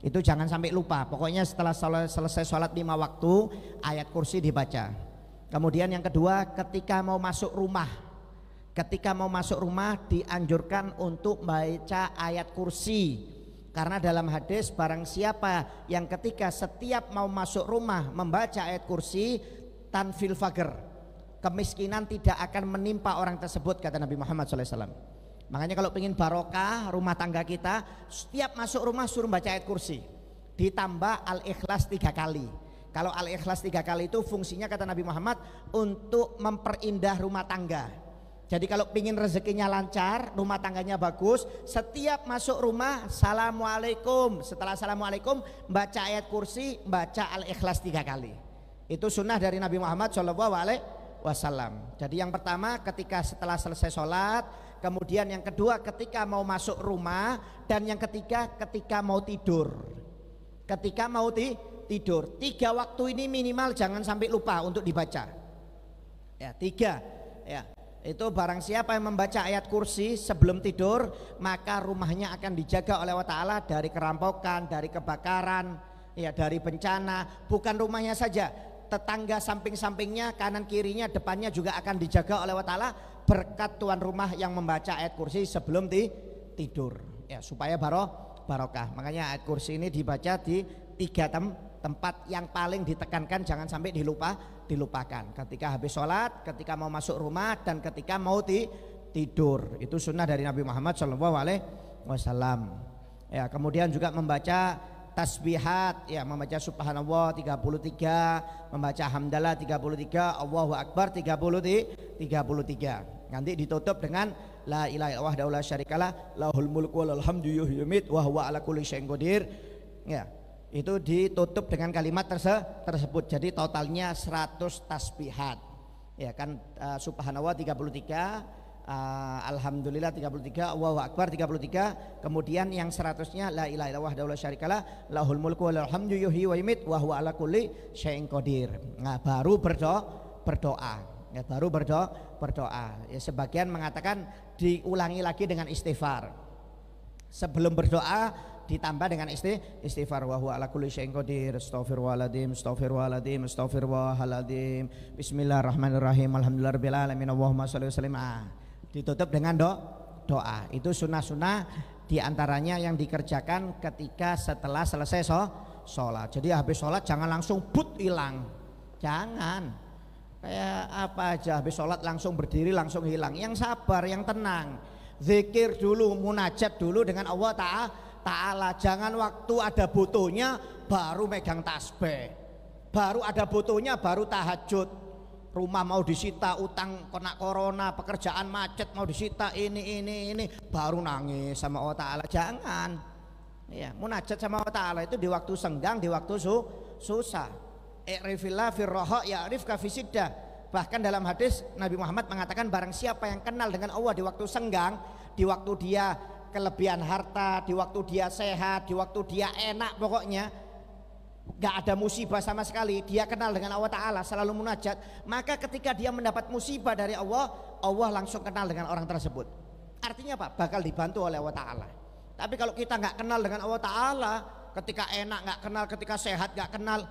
[SPEAKER 4] itu jangan sampai lupa. Pokoknya setelah selesai sholat 5 waktu ayat kursi dibaca. Kemudian yang kedua ketika mau masuk rumah. Ketika mau masuk rumah dianjurkan untuk baca ayat kursi. Karena dalam hadis barang siapa yang ketika setiap mau masuk rumah membaca ayat kursi, tanfil faqr, kemiskinan tidak akan menimpa orang tersebut, kata Nabi Muhammad SAW. Makanya kalau ingin barokah rumah tangga kita, setiap masuk rumah suruh baca ayat kursi, ditambah al-ikhlas 3 kali. Kalau Al-Ikhlas 3 kali itu fungsinya kata Nabi Muhammad untuk memperindah rumah tangga. Jadi kalau pingin rezekinya lancar, rumah tangganya bagus, setiap masuk rumah Assalamualaikum. Setelah Assalamualaikum baca ayat kursi, baca Al-Ikhlas 3 kali. Itu sunnah dari Nabi Muhammad SAW. Jadi yang pertama ketika setelah selesai sholat, kemudian yang kedua ketika mau masuk rumah, dan yang ketiga ketika mau tidur. Ketika mau tidur, 3 waktu ini minimal jangan sampai lupa untuk dibaca. Ya, 3. Ya. Itu barang siapa yang membaca ayat kursi sebelum tidur, maka rumahnya akan dijaga oleh Allah Ta'ala dari kerampokan, dari kebakaran, ya, dari bencana. Bukan rumahnya saja, tetangga samping-sampingnya, kanan kirinya, depannya juga akan dijaga oleh Allah Ta'ala berkat tuan rumah yang membaca ayat kursi sebelum tidur, ya, supaya barokah. Makanya ayat kursi ini dibaca di 3 tempat yang paling ditekankan, jangan sampai dilupakan. Ketika habis sholat, ketika mau masuk rumah, dan ketika mau tidur. Itu sunnah dari Nabi Muhammad SAW. Ya, kemudian juga membaca tasbihat, ya, membaca subhanallah 33, membaca hamdalah 33, Allahu akbar 33. Nanti ditutup dengan la ilaha illallah wahdahu la syarikalah lahul mulku wa lahul hamdu yuhyi wa yumiitu wa huwa ala kulli syai'in qadir. Ya, itu ditutup dengan kalimat tersebut. Jadi totalnya 100 tasbihat. Ya kan, subhanallah 33, alhamdulillah 33, Allahu akbar 33, kemudian yang 100-nya la ilaha illallah wahdahu la syarikalah lahul mulku wa lahul hamdu yuhyi wa yumiitu wa huwa ala kulli syai'in qadir. Nah, baru berdoa. Ya, baru berdoa. Ya, sebagian mengatakan diulangi lagi dengan istighfar. Sebelum berdoa ditambah dengan istighfar, wa huwa ala kulli syai'in qadir, astaghfirullahaladzim, bismillahirrahmanirrahim, alhamdulillahirabbil alamin, Allahumma shalli wa sallim. Ditutup dengan doa. Itu sunnah-sunnah diantaranya yang dikerjakan ketika setelah selesai sholat. Jadi habis sholat jangan langsung hilang, jangan kayak apa aja habis sholat langsung berdiri langsung hilang. Yang sabar, yang tenang, zikir dulu, munajat dulu dengan Allah Ta'ala. Jangan waktu ada butuhnya baru megang tasbih, baru ada butuhnya baru tahajud. Rumah mau disita, utang kena corona, pekerjaan macet mau disita, ini baru nangis sama Allah Ta'ala. Jangan, ya, munajat sama Allah Ta'ala itu di waktu senggang, di waktu susah. I'rifillah firroha ya'rifka fisiddah. Bahkan dalam hadis Nabi Muhammad mengatakan barang siapa yang kenal dengan Allah di waktu senggang, di waktu dia kelebihan harta, di waktu dia sehat, di waktu dia enak, pokoknya gak ada musibah sama sekali, dia kenal dengan Allah Ta'ala, selalu munajat, maka ketika dia mendapat musibah dari Allah, Allah langsung kenal dengan orang tersebut. Artinya apa? Bakal dibantu oleh Allah Ta'ala. Tapi kalau kita gak kenal dengan Allah Ta'ala, ketika enak gak kenal, ketika sehat gak kenal,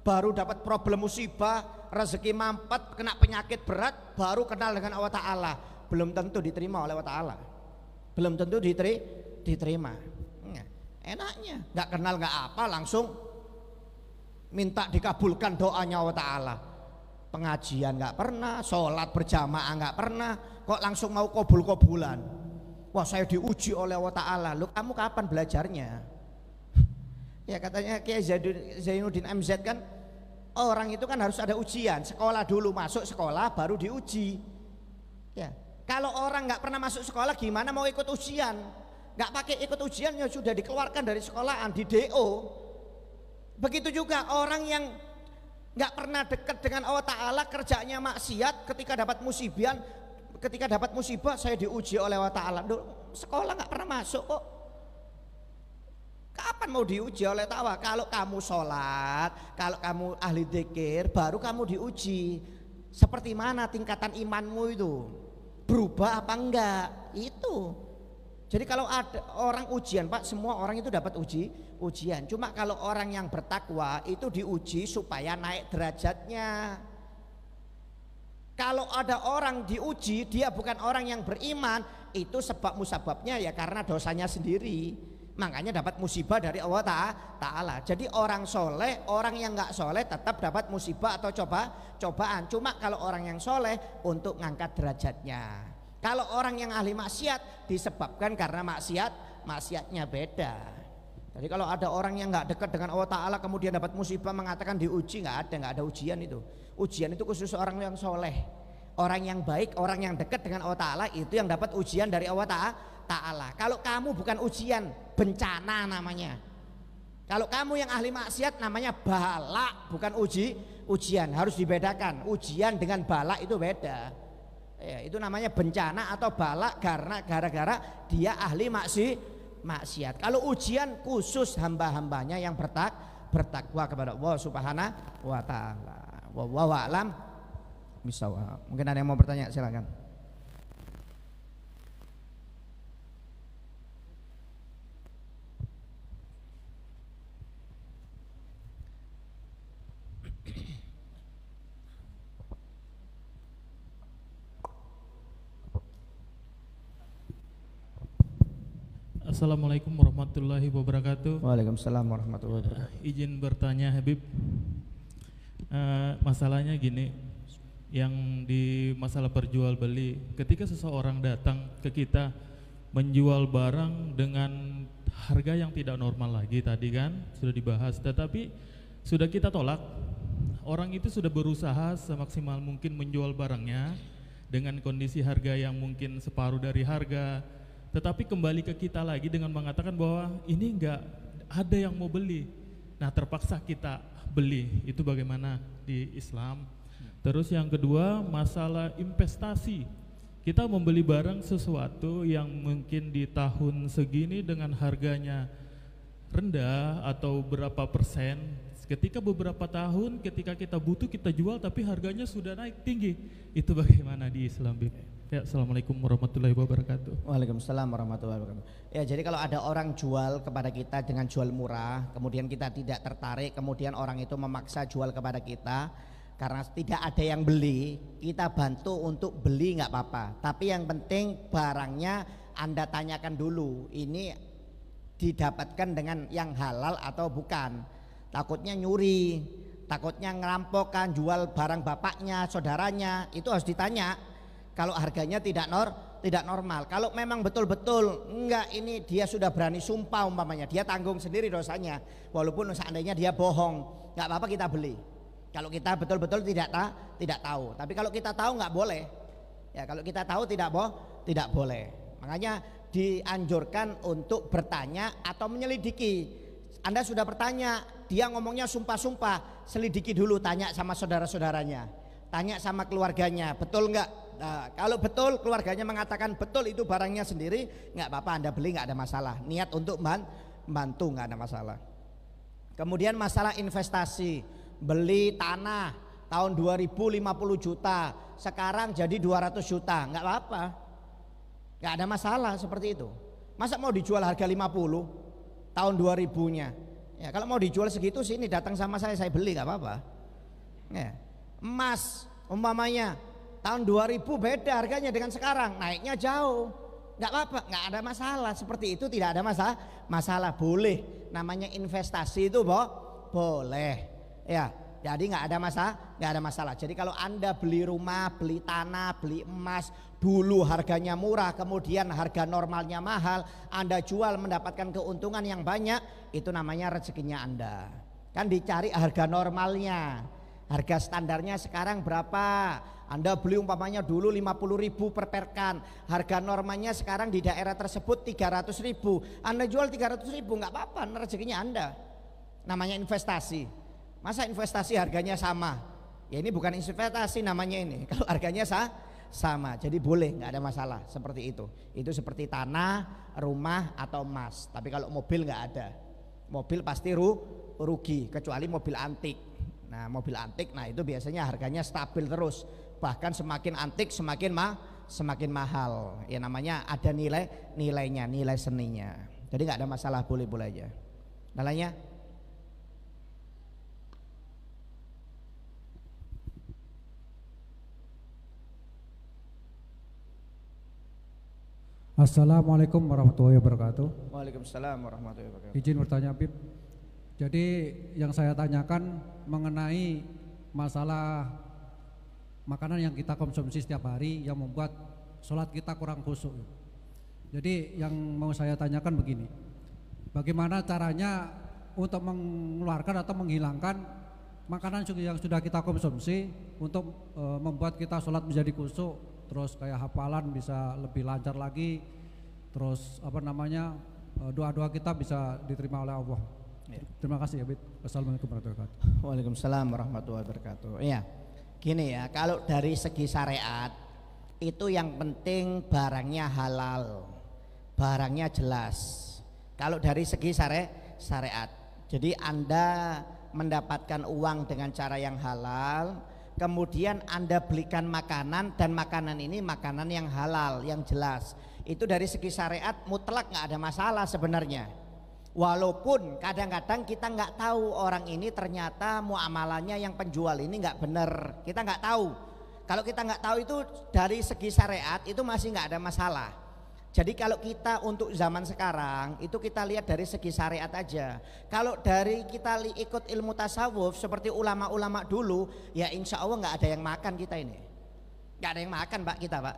[SPEAKER 4] baru dapat problem musibah, rezeki mampet, kena penyakit berat, baru kenal dengan Allah Ta'ala, belum tentu diterima oleh Allah Ta'ala, belum tentu diterima. Enaknya nggak kenal nggak apa langsung minta dikabulkan doanya Allah Ta'ala. Pengajian nggak pernah, sholat berjamaah nggak pernah, kok langsung mau kabul-kabulan. Wah, saya diuji oleh Allah Ta'ala. Lu kamu kapan belajarnya? Ya katanya Kiai Zainuddin MZ kan, orang itu kan harus ada ujian. Sekolah dulu, masuk sekolah baru diuji. Ya, kalau orang nggak pernah masuk sekolah gimana mau ikut ujian? Nggak pakai ikut ujian ya sudah dikeluarkan dari sekolahan, di DO. Begitu juga orang yang nggak pernah dekat dengan Allah Ta'ala, kerjanya maksiat, ketika dapat musibah saya diuji oleh Allah Ta'ala. Sekolah nggak pernah masuk kok. Kapan mau diuji oleh Ta'ala? Kalau kamu sholat, kalau kamu ahli dzikir, baru kamu diuji. Seperti mana tingkatan imanmu itu? Berubah apa enggak? Itu. Jadi kalau ada orang ujian, Pak, semua orang itu dapat ujian. Cuma kalau orang yang bertakwa itu diuji supaya naik derajatnya. Kalau ada orang diuji, dia bukan orang yang beriman, itu sebab musababnya ya karena dosanya sendiri. Makanya dapat musibah dari Allah Ta'ala. Jadi orang soleh, orang yang nggak soleh tetap dapat musibah atau cobaan. Cuma kalau orang yang soleh untuk ngangkat derajatnya. Kalau orang yang ahli maksiat disebabkan karena maksiatnya beda. Jadi kalau ada orang yang nggak dekat dengan Allah Ta'ala kemudian dapat musibah mengatakan diuji, nggak ada ujian itu. Ujian itu khusus orang yang soleh, orang yang baik, orang yang dekat dengan Allah Ta'ala itu yang dapat ujian dari Allah Ta'ala. Kalau kamu bukan ujian, bencana namanya. Kalau kamu yang ahli maksiat namanya bala, bukan ujian. Harus dibedakan, ujian dengan bala itu beda. Ya, itu namanya bencana atau bala karena gara-gara dia ahli maksiat. Kalau ujian khusus hamba-hambanya yang bertakwa kepada Allah Subhanahu wa Ta'ala. Wallahu a'lam bishawab. Mungkin ada yang mau bertanya, silakan.
[SPEAKER 5] Assalamualaikum warahmatullahi wabarakatuh.
[SPEAKER 4] Waalaikumsalam warahmatullahi wabarakatuh.
[SPEAKER 5] Izin bertanya Habib, masalahnya gini, yang di masalah perjual beli, ketika seseorang datang ke kita menjual barang dengan harga yang tidak normal lagi, tadi kan sudah dibahas, tetapi sudah kita tolak, orang itu sudah berusaha semaksimal mungkin menjual barangnya dengan kondisi harga yang mungkin separuh dari harga, tetapi kembali ke kita lagi dengan mengatakan bahwa ini enggak ada yang mau beli. Nah, terpaksa kita beli. Itu bagaimana di Islam? Terus yang kedua, masalah investasi. Kita membeli barang sesuatu yang mungkin di tahun segini dengan harganya rendah atau berapa persen, ketika beberapa tahun ketika kita butuh kita jual tapi harganya sudah naik tinggi. Itu bagaimana di Islam, Bib? Ya, assalamualaikum warahmatullahi wabarakatuh.
[SPEAKER 4] Waalaikumsalam warahmatullahi wabarakatuh. Ya, jadi kalau ada orang jual kepada kita dengan jual murah, kemudian kita tidak tertarik, kemudian orang itu memaksa jual kepada kita karena tidak ada yang beli, kita bantu untuk beli nggak apa-apa. Tapi yang penting barangnya Anda tanyakan dulu, ini didapatkan dengan yang halal atau bukan. Takutnya nyuri, takutnya ngerampokkan, jual barang bapaknya, saudaranya, itu harus ditanya. Kalau harganya tidak normal, kalau memang betul-betul enggak, ini dia sudah berani sumpah umpamanya, dia tanggung sendiri dosanya, walaupun seandainya dia bohong, nggak apa-apa kita beli. Kalau kita betul-betul tidak tahu, tapi kalau kita tahu nggak boleh. Ya, kalau kita tahu tidak boleh. Makanya dianjurkan untuk bertanya atau menyelidiki. Anda sudah bertanya, dia ngomongnya sumpah-sumpah, selidiki dulu, tanya sama saudara-saudaranya, tanya sama keluarganya, betul nggak? Nah, kalau betul keluarganya mengatakan betul itu barangnya sendiri, nggak apa-apa Anda beli, nggak ada masalah. Niat untuk bantu nggak ada masalah. Kemudian masalah investasi, beli tanah tahun 2050 juta, sekarang jadi 200 juta, nggak apa-apa, nggak ada masalah seperti itu. Masa mau dijual harga 50 tahun 2000-nya? Ya, kalau mau dijual segitu sini datang sama saya beli, nggak apa-apa. Ya. Emas umpamanya tahun 2000 beda harganya dengan sekarang, naiknya jauh, nggak apa-apa, nggak ada masalah. Seperti itu tidak ada masalah, boleh. Namanya investasi itu boleh, ya. Jadi nggak ada masalah. Jadi kalau Anda beli rumah, beli tanah, beli emas, dulu harganya murah, kemudian harga normalnya mahal, Anda jual mendapatkan keuntungan yang banyak, itu namanya rezekinya Anda. Kan dicari harga normalnya. Harga standarnya sekarang berapa? Anda beli umpamanya dulu 50.000 per perkan, harga normanya sekarang di daerah tersebut 300.000. Anda jual 300.000, nggak apa-apa, rezekinya Anda. Namanya investasi. Masa investasi harganya sama? Ya ini bukan investasi namanya ini. Kalau harganya sama, jadi boleh, nggak ada masalah seperti itu. Itu seperti tanah, rumah atau emas. Tapi kalau mobil nggak ada. Mobil pasti rugi, kecuali mobil antik. Nah, mobil antik, nah itu biasanya harganya stabil terus, bahkan semakin antik semakin mahal. Ya namanya ada nilainya, nilai seninya. Jadi nggak ada masalah, boleh-boleh aja. Nilainya?
[SPEAKER 6] Assalamualaikum warahmatullahi wabarakatuh.
[SPEAKER 4] Waalaikumsalam warahmatullahi wabarakatuh.
[SPEAKER 6] Izin bertanya, Habib. Jadi yang saya tanyakan mengenai masalah makanan yang kita konsumsi setiap hari yang membuat sholat kita kurang khusyuk. Jadi yang mau saya tanyakan begini, bagaimana caranya untuk mengeluarkan atau menghilangkan makanan yang sudah kita konsumsi untuk membuat kita sholat menjadi khusyuk, terus kayak hafalan bisa lebih lancar lagi, terus doa-doa kita bisa diterima oleh Allah.
[SPEAKER 4] Ya.
[SPEAKER 6] Terima kasih Habib. Wassalamualaikum warahmatullahi wabarakatuh.
[SPEAKER 4] Waalaikumsalam warahmatullahi wabarakatuh. Iya, gini ya, kalau dari segi syariat itu yang penting barangnya halal, barangnya jelas. Kalau dari segi syariat, jadi Anda mendapatkan uang dengan cara yang halal, kemudian Anda belikan makanan dan makanan ini makanan yang halal, yang jelas. Itu dari segi syariat mutlak nggak ada masalah sebenarnya. Walaupun kadang-kadang kita nggak tahu orang ini ternyata muamalahnya yang penjual ini nggak benar, kita nggak tahu. Kalau kita nggak tahu itu dari segi syariat itu masih nggak ada masalah. Jadi kalau kita untuk zaman sekarang itu kita lihat dari segi syariat aja. Kalau dari kita ikut ilmu tasawuf seperti ulama-ulama dulu, ya insya Allah nggak ada yang makan kita ini. Nggak ada yang makan Pak kita Pak.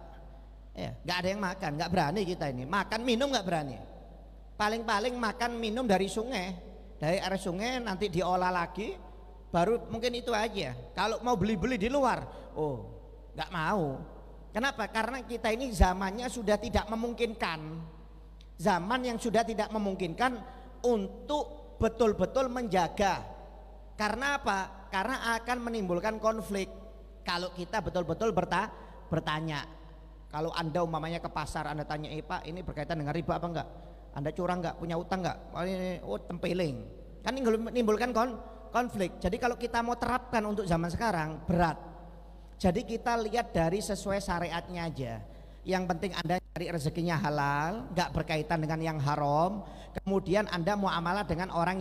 [SPEAKER 4] Ya, nggak ada yang makan, nggak berani kita ini. Makan minum nggak berani. Paling-paling makan minum dari sungai, dari air sungai nanti diolah lagi, baru mungkin itu aja. Kalau mau beli-beli di luar, oh nggak mau. Kenapa? Karena kita ini zamannya sudah tidak memungkinkan. Zaman yang sudah tidak memungkinkan untuk betul-betul menjaga. Karena apa? Karena akan menimbulkan konflik. Kalau kita betul-betul bertanya. Kalau Anda umpamanya ke pasar, Anda tanya, Pak ini berkaitan dengan riba apa enggak? Anda curang enggak? Punya utang enggak? Oh tempeling. Kan menimbulkan konflik. Jadi kalau kita mau terapkan untuk zaman sekarang berat. Jadi kita lihat dari sesuai syariatnya aja. Yang penting Anda cari rezekinya halal, nggak berkaitan dengan yang haram. Kemudian Anda muamalah dengan orang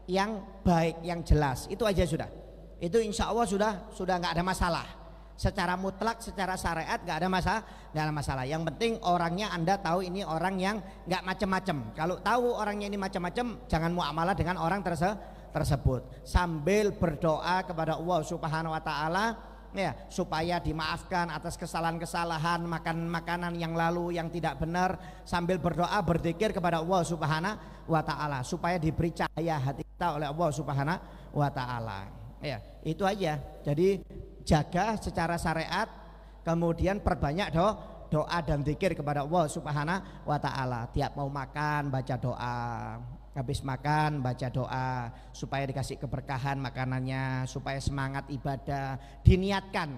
[SPEAKER 4] yang baik, yang jelas. Itu aja sudah. Itu insya Allah sudah nggak ada masalah. Secara mutlak, secara syariat nggak ada masalah. Yang penting orangnya Anda tahu ini orang yang nggak macam-macam. Kalau tahu orangnya ini macam-macam, jangan muamalah dengan orang tersebut. Sambil berdoa kepada Allah Subhanahu Wa Taala. Ya, supaya dimaafkan atas kesalahan-kesalahan, makan makanan yang lalu yang tidak benar, sambil berdoa berzikir kepada Allah Subhanahu wa taala supaya diberi cahaya hati kita oleh Allah Subhanahu wa taala. Ya, itu aja. Jadi jaga secara syariat, kemudian perbanyak doa dan zikir kepada Allah Subhanahu wa taala. Tiap mau makan baca doa. Habis makan baca doa supaya dikasih keberkahan makanannya, supaya semangat ibadah diniatkan.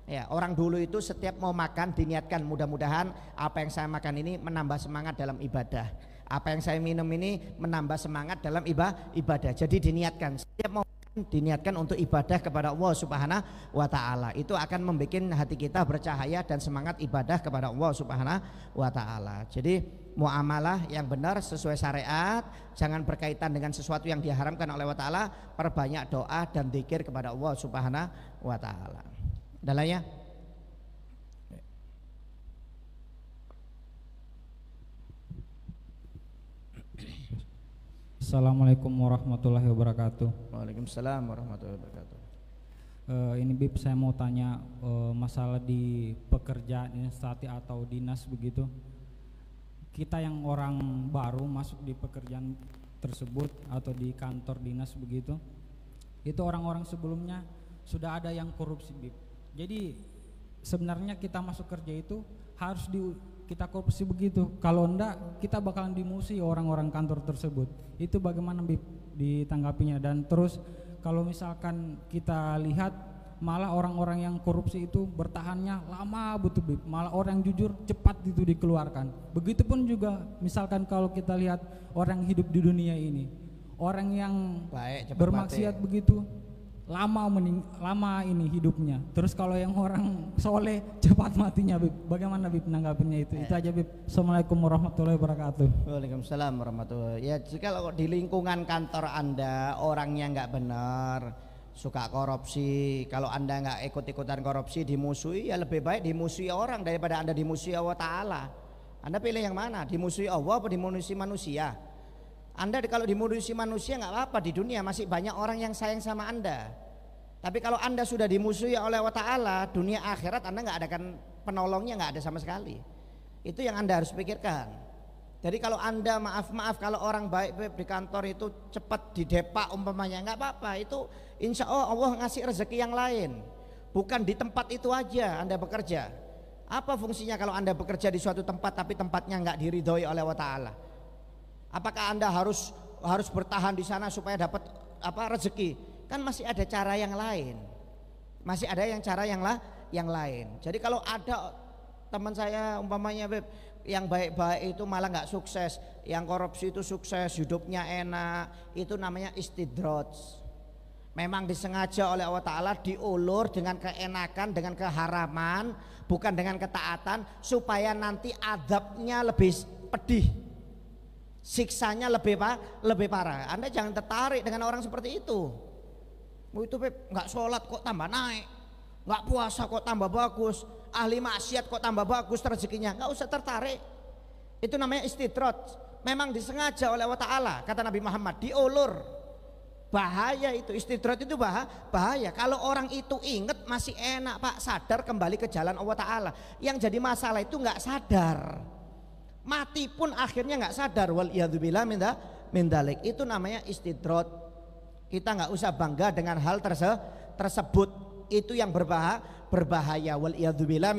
[SPEAKER 4] Ya, orang dulu itu setiap mau makan diniatkan, mudah-mudahan apa yang saya makan ini menambah semangat dalam ibadah. Apa yang saya minum ini menambah semangat dalam ibadah. Jadi diniatkan, setiap mau makan diniatkan untuk ibadah kepada Allah Subhanahu wa taala. Itu akan membuat hati kita bercahaya dan semangat ibadah kepada Allah Subhanahu wa taala. Jadi muamalah yang benar sesuai syariat, jangan berkaitan dengan sesuatu yang diharamkan oleh Allah Ta'ala. Perbanyak doa dan zikir kepada Allah Subhanahu wa Ta'ala. Ada lainnya?
[SPEAKER 7] Assalamualaikum warahmatullahi wabarakatuh.
[SPEAKER 4] Waalaikumsalam warahmatullahi wabarakatuh.
[SPEAKER 7] Ini Bib, saya mau tanya masalah di pekerjaan instansi atau dinas begitu. Kita yang orang baru masuk di pekerjaan tersebut atau di kantor dinas begitu, itu orang-orang sebelumnya sudah ada yang korupsi Bib. Jadi sebenarnya kita masuk kerja itu harus kita korupsi begitu. Kalau enggak kita bakalan dimusuhi orang-orang kantor tersebut. Itu bagaimana Bib ditanggapinya? Dan terus kalau misalkan kita lihat malah orang-orang yang korupsi itu bertahannya lama betul Bib. Malah orang jujur cepat itu dikeluarkan. Begitupun juga misalkan kalau kita lihat orang hidup di dunia ini, orang yang
[SPEAKER 4] baik,
[SPEAKER 7] bermaksiat mati. Begitu lama ini hidupnya. Terus kalau yang orang soleh cepat matinya Bib. Bagaimana Bib menanggapinya itu? Itu aja Bib. Assalamualaikum warahmatullahi wabarakatuh.
[SPEAKER 4] Waalaikumsalam warahmatullahi. Ya jika di lingkungan kantor Anda orangnya nggak benar, suka korupsi, kalau Anda nggak ikut-ikutan korupsi dimusuhi, ya lebih baik dimusuhi orang daripada Anda dimusuhi Allah Ta'ala. Anda pilih yang mana? Dimusuhi Allah atau dimusuhi manusia? Anda kalau dimusuhi manusia nggak apa-apa, di dunia masih banyak orang yang sayang sama Anda. Tapi kalau Anda sudah dimusuhi oleh Allah Ta'ala, dunia akhirat Anda nggak ada kan penolongnya, nggak ada sama sekali. Itu yang Anda harus pikirkan. Jadi kalau Anda maaf kalau orang baik Beb, di kantor itu cepat didepak umpamanya, nggak apa-apa, itu insya Allah ngasih rezeki yang lain. Bukan di tempat itu aja Anda bekerja. Apa fungsinya kalau Anda bekerja di suatu tempat tapi tempatnya nggak diridhoi oleh Allah Ta'ala? Apakah Anda harus bertahan di sana supaya dapat rezeki? Kan masih ada cara yang lain. Masih ada cara yang lain. Jadi kalau ada teman saya umpamanya Beb, yang baik-baik itu malah nggak sukses, yang korupsi itu sukses, hidupnya enak, itu namanya istidraj. Memang disengaja oleh Allah Ta'ala diulur dengan keenakan, dengan keharaman, bukan dengan ketaatan, supaya nanti azabnya lebih pedih, siksanya lebih parah. Anda jangan tertarik dengan orang seperti itu. Itu Beb, nggak sholat kok tambah naik, nggak puasa kok tambah bagus, ahli maksiat kok tambah bagus rezekinya, nggak usah tertarik. Itu namanya istidraj. Memang disengaja oleh Allah Ta'ala, kata Nabi Muhammad, diulur. Bahaya itu, istidraj itu bahaya. Kalau orang itu ingat masih enak Pak, sadar kembali ke jalan Allah Ta'ala. Yang jadi masalah itu nggak sadar, mati pun akhirnya nggak sadar. Waliyadzubillah min dzalik. Itu namanya istidraj. Kita nggak usah bangga dengan hal tersebut. Itu yang berbahaya. Waliyadzubillah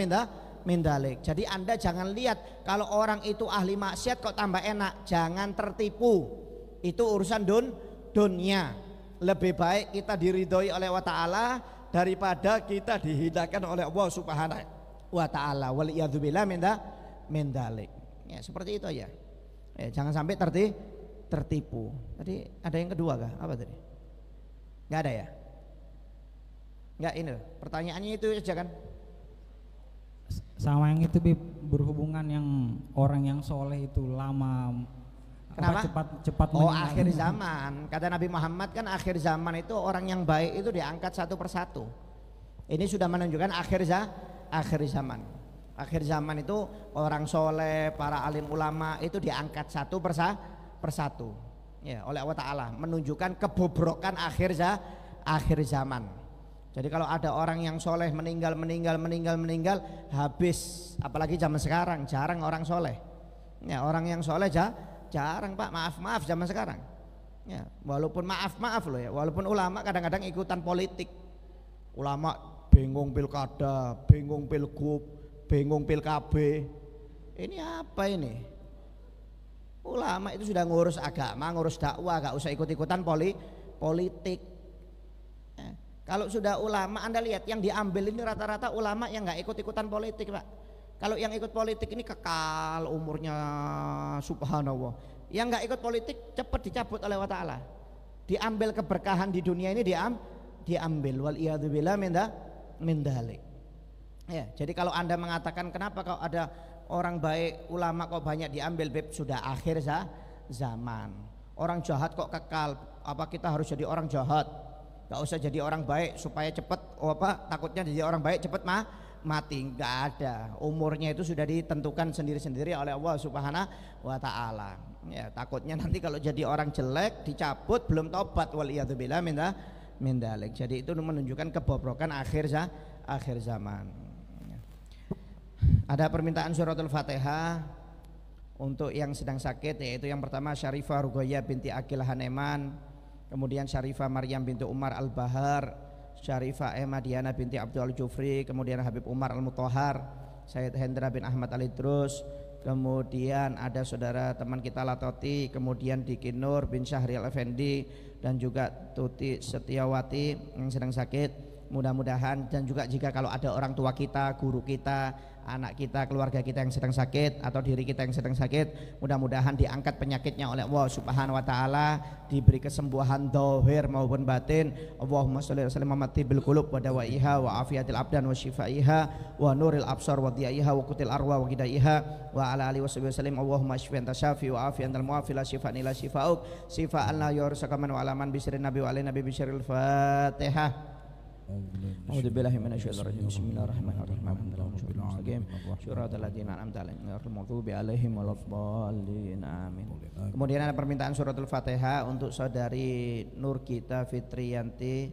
[SPEAKER 4] min dzalik. Jadi Anda jangan lihat kalau orang itu ahli maksiat kok tambah enak, jangan tertipu. Itu urusan dunia. Lebih baik kita diridhoi oleh Allah Ta'ala daripada kita dihinakan oleh Allah Subhanahu wa Ta'ala. Waliyadzubillah min dzalik. Ya, seperti itu aja. Ya, jangan sampai tertipu. Tadi ada yang kedua kah? Apa tadi? Nggak ada ya? Nggak, ini loh, pertanyaannya itu aja kan?
[SPEAKER 7] Sama yang itu Bib, berhubungan yang orang yang soleh itu lama.
[SPEAKER 4] Kenapa?
[SPEAKER 7] Cepat
[SPEAKER 4] akhir zaman. Kata Nabi Muhammad kan akhir zaman itu orang yang baik itu diangkat satu persatu. Ini sudah menunjukkan akhir zaman. Akhir zaman itu orang soleh, para alim ulama itu diangkat satu persatu. Ya, oleh Allah Ta'ala, menunjukkan kebobrokan akhir zaman. Jadi kalau ada orang yang soleh meninggal, habis. Apalagi zaman sekarang jarang orang soleh. Ya, orang yang soleh jarang Pak, maaf zaman sekarang. Ya, walaupun maaf loh ya, walaupun ulama kadang-kadang ikutan politik. Ulama bingung pilkada, bingung pilgub, bingung pilkab. Ini apa ini? Ulama itu sudah ngurus agama, ngurus dakwah, gak usah ikut-ikutan politik. Ya, kalau sudah ulama, Anda lihat yang diambil ini rata-rata ulama yang gak ikut-ikutan politik Pak. Kalau yang ikut politik ini kekal umurnya, subhanallah. Yang nggak ikut politik cepat dicabut oleh Allah Ta'ala. Diambil keberkahan di dunia ini, diambil. Waliyadzubillah min dzalik. Ya, jadi kalau Anda mengatakan kenapa kok ada orang baik ulama kok banyak diambil, Beb, sudah akhir zaman. Orang jahat kok kekal. Apa kita harus jadi orang jahat? Gak usah jadi orang baik supaya cepat takutnya jadi orang baik cepat mati. Nggak ada, umurnya itu sudah ditentukan sendiri-sendiri oleh Allah Subhanahu wa Ta'ala. Ya, takutnya nanti kalau jadi orang jelek dicabut belum tobat, waliyadzubillah min dzalik. Jadi itu menunjukkan kebobrokan akhir zaman. Ya. Ada permintaan suratul Fatihah untuk yang sedang sakit, yaitu yang pertama Syarifah Ruqayyah binti Akil Haneman, kemudian Syarifah Maryam binti Umar Al-Bahar, Syarifah Emma Diana binti Abdul Al-Jufri, kemudian Habib Umar Al-Mutahhar, Sayyid Hendra bin Ahmad Al-Idrus, kemudian ada saudara teman kita Latoti, kemudian Diki Nur bin Syahrial Effendi, dan juga Tuti Setiawati yang sedang sakit. Mudah-mudahan, dan juga jika kalau ada orang tua kita, guru kita, anak kita, keluarga kita yang sedang sakit atau diri kita yang sedang sakit, mudah-mudahan diangkat penyakitnya oleh Allah Subhanahu wa Ta'ala, diberi kesembuhan zahir maupun batin. Allahumma sholli wa sallim ala tibbil qulub wa dawaiha wa afiyatil abdan wa shifaiha wa nuril absar wa diyaiha wa qutil arwa wa gidaiha wa ala alihi wa sallim. Allahumma shfi anta syafi wa afi antal muafi la shifaan ila shifauk shifaan la yursakaman wa alaman bisri nabi wa alai nabi bisril Fatihah. A'udzubillahi minasyaitonir rajim. Bismillahirrahmanirrahim. Alhamdulillahirabbil syiratal ladzina an'amta 'alaihim ghairil maghdubi 'alaihim waladdallin. Amin. Kemudian ada permintaan suratul Fatihah untuk saudari Nur Gita Fitriyanti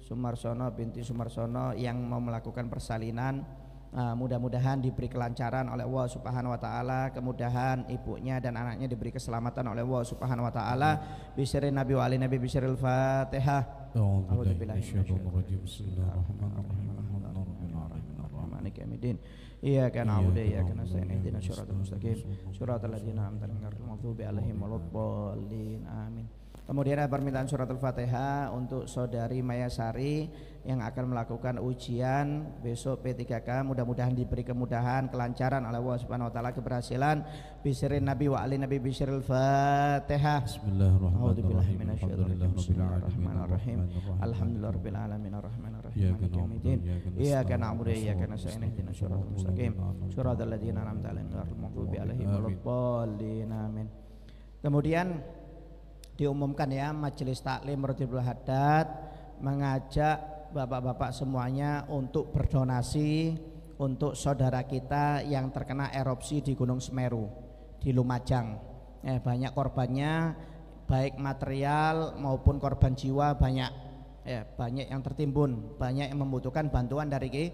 [SPEAKER 4] Sumarsono binti Sumarsono yang mau melakukan persalinan Mudah-mudahan diberi kelancaran oleh Allah Subhanahu wa taala, kemudahan ibunya dan anaknya diberi keselamatan oleh Allah Subhanahu wa taala. Bisri Nabi wa ali Nabi bisril Fatihah.
[SPEAKER 1] A'udzubillahi minasyaitonir rajim. Bismillahirrahmanirrahim.
[SPEAKER 4] Iyyaka na'budu wa iyyaka nasta'in ihdinas siratal mustaqim siratal ladzina an'amta 'alaihim ghairil maghdubi 'alaihim waladdallin. Amin. Kemudian ada permintaan surat Al-Fatihah untuk saudari Maya Sari yang akan melakukan ujian besok P3K, mudah-mudahan diberi kemudahan, kelancaran oleh Allah Subhanahu wa taala, keberhasilan. Bisrin Nabi wa ali Nabi bisril Fatihah.
[SPEAKER 1] Bismillahirrahmanirrahim.
[SPEAKER 4] Bismillahirrahmanirrahim. Alhamdulillahirabbil alamin arrahmanirrahim maliki yaumiddin. Iyyaka na'budu wa iyyaka nasta'in ihdinas siratal mustaqim siratal ladzina an'amta 'alaihim ghairil maghdubi 'alaihim waladdallin. Amin. Kemudian diumumkan ya, Majelis Taklim Rotibul Haddad mengajak bapak-bapak semuanya untuk berdonasi untuk saudara kita yang terkena erupsi di Gunung Semeru di Lumajang. Banyak korbannya, baik material maupun korban jiwa banyak. Banyak yang tertimbun, banyak yang membutuhkan bantuan dari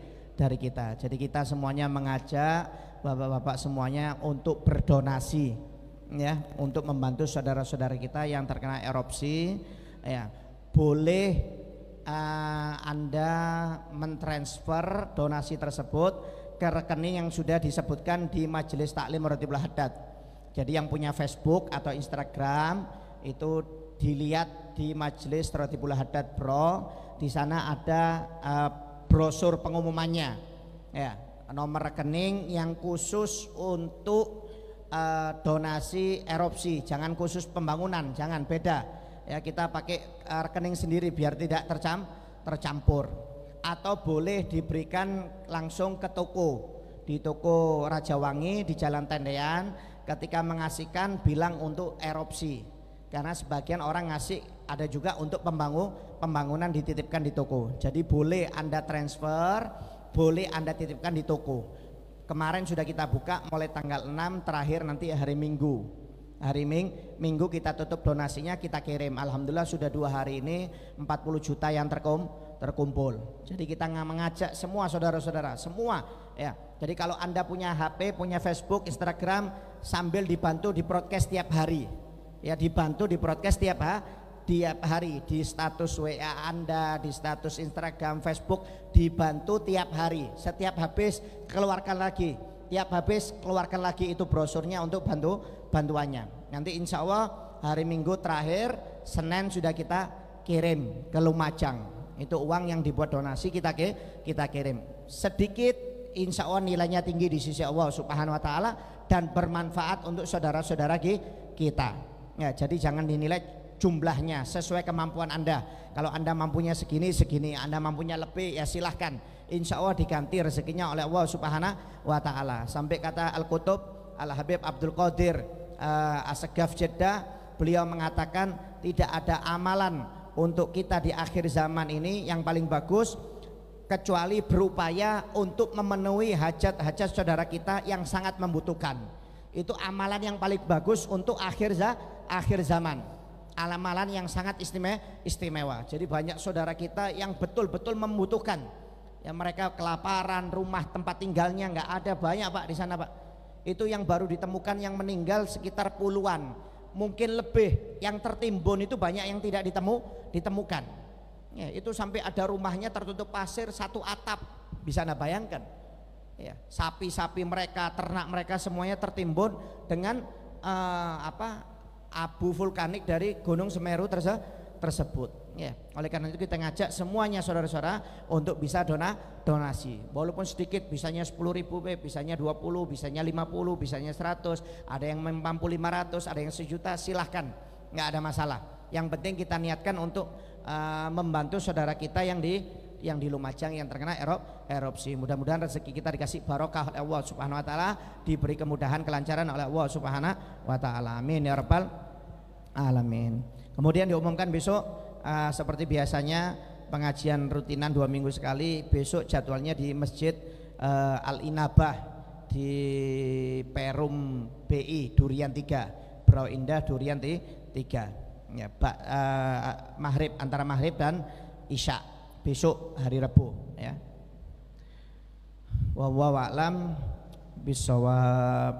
[SPEAKER 4] kita. Jadi kita semuanya mengajak bapak-bapak semuanya untuk berdonasi ya, untuk membantu saudara-saudara kita yang terkena erupsi. Ya, boleh Anda mentransfer donasi tersebut ke rekening yang sudah disebutkan di Majelis Taklim Rotibul Haddad. Jadi yang punya Facebook atau Instagram itu dilihat di Majelis Rotibul Haddad Bro, di sana ada brosur pengumumannya ya, nomor rekening yang khusus untuk donasi erupsi, jangan khusus pembangunan, jangan, beda ya, kita pakai rekening sendiri biar tidak tercampur. Atau boleh diberikan langsung ke toko, di toko Rajawangi di Jalan Tendean, ketika mengasihkan bilang untuk erupsi, karena sebagian orang ngasih ada juga untuk pembangunan dititipkan di toko. Jadi boleh Anda transfer, boleh Anda titipkan di toko. Kemarin sudah kita buka mulai tanggal 6, terakhir nanti hari Minggu. Hari Minggu kita tutup donasinya, kita kirim. Alhamdulillah sudah 2 hari ini 40 juta yang terkumpul. Jadi kita mengajak semua saudara-saudara semua ya. Jadi kalau Anda punya HP, punya Facebook, Instagram, sambil dibantu di broadcast tiap hari. Ya, dibantu di broadcast tiap hari di status WA Anda, di status Instagram, Facebook, dibantu tiap hari. Setiap habis keluarkan lagi, tiap habis keluarkan lagi itu brosurnya untuk bantuannya. Nanti insya Allah hari Minggu terakhir, Senin sudah kita kirim ke Lumajang. Itu uang yang dibuat donasi kita kirim. Sedikit insya Allah nilainya tinggi di sisi Allah Subhanahu wa taala dan bermanfaat untuk saudara-saudara kita. Ya, jadi jangan dinilai jumlahnya, sesuai kemampuan Anda. Kalau Anda mampunya segini, Anda mampunya lebih, ya silahkan. Insya Allah diganti rezekinya oleh Allah Subhanahu wa ta'ala. Sampai kata Al-Qutub Al-Habib Abdul Qadir As-Segaf Jeddah, beliau mengatakan tidak ada amalan untuk kita di akhir zaman ini yang paling bagus kecuali berupaya untuk memenuhi hajat-hajat saudara kita yang sangat membutuhkan. Itu amalan yang paling bagus untuk akhir zaman. Amalan yang sangat istimewa. Jadi banyak saudara kita yang betul-betul membutuhkan. Ya, mereka kelaparan, rumah tempat tinggalnya nggak ada, banyak Pak di sana Pak. Itu yang baru ditemukan yang meninggal sekitar puluhan, mungkin lebih. Yang tertimbun itu banyak yang tidak ditemukan. Ya, itu sampai ada rumahnya tertutup pasir, satu atap, bisa Anda bayangkan. Ya, sapi-sapi mereka, ternak mereka semuanya tertimbun dengan abu vulkanik dari Gunung Semeru tersebut. Ya, oleh karena itu kita ngajak semuanya saudara-saudara untuk bisa donasi. Walaupun sedikit, bisanya 10.000, bisanya 20, bisanya 50, bisanya 100, ada yang mampu 500, ada yang 1 juta, silahkan, nggak ada masalah. Yang penting kita niatkan untuk membantu saudara kita yang di Lumajang yang terkena erupsi. Mudah-mudahan rezeki kita dikasih barokah oleh Allah Subhanahu wa taala, diberi kemudahan, kelancaran oleh Allah Subhanahu wa taala. Amin ya rabbal alamin. Kemudian diumumkan besok seperti biasanya pengajian rutinan 2 minggu sekali. Besok jadwalnya di Masjid Al-Inabah di Perum BI Durian 3, Brau Indah Durian 3. Ya, maghrib, antara maghrib dan isya besok hari Rabu ya. Wallahu a'lam bishawab.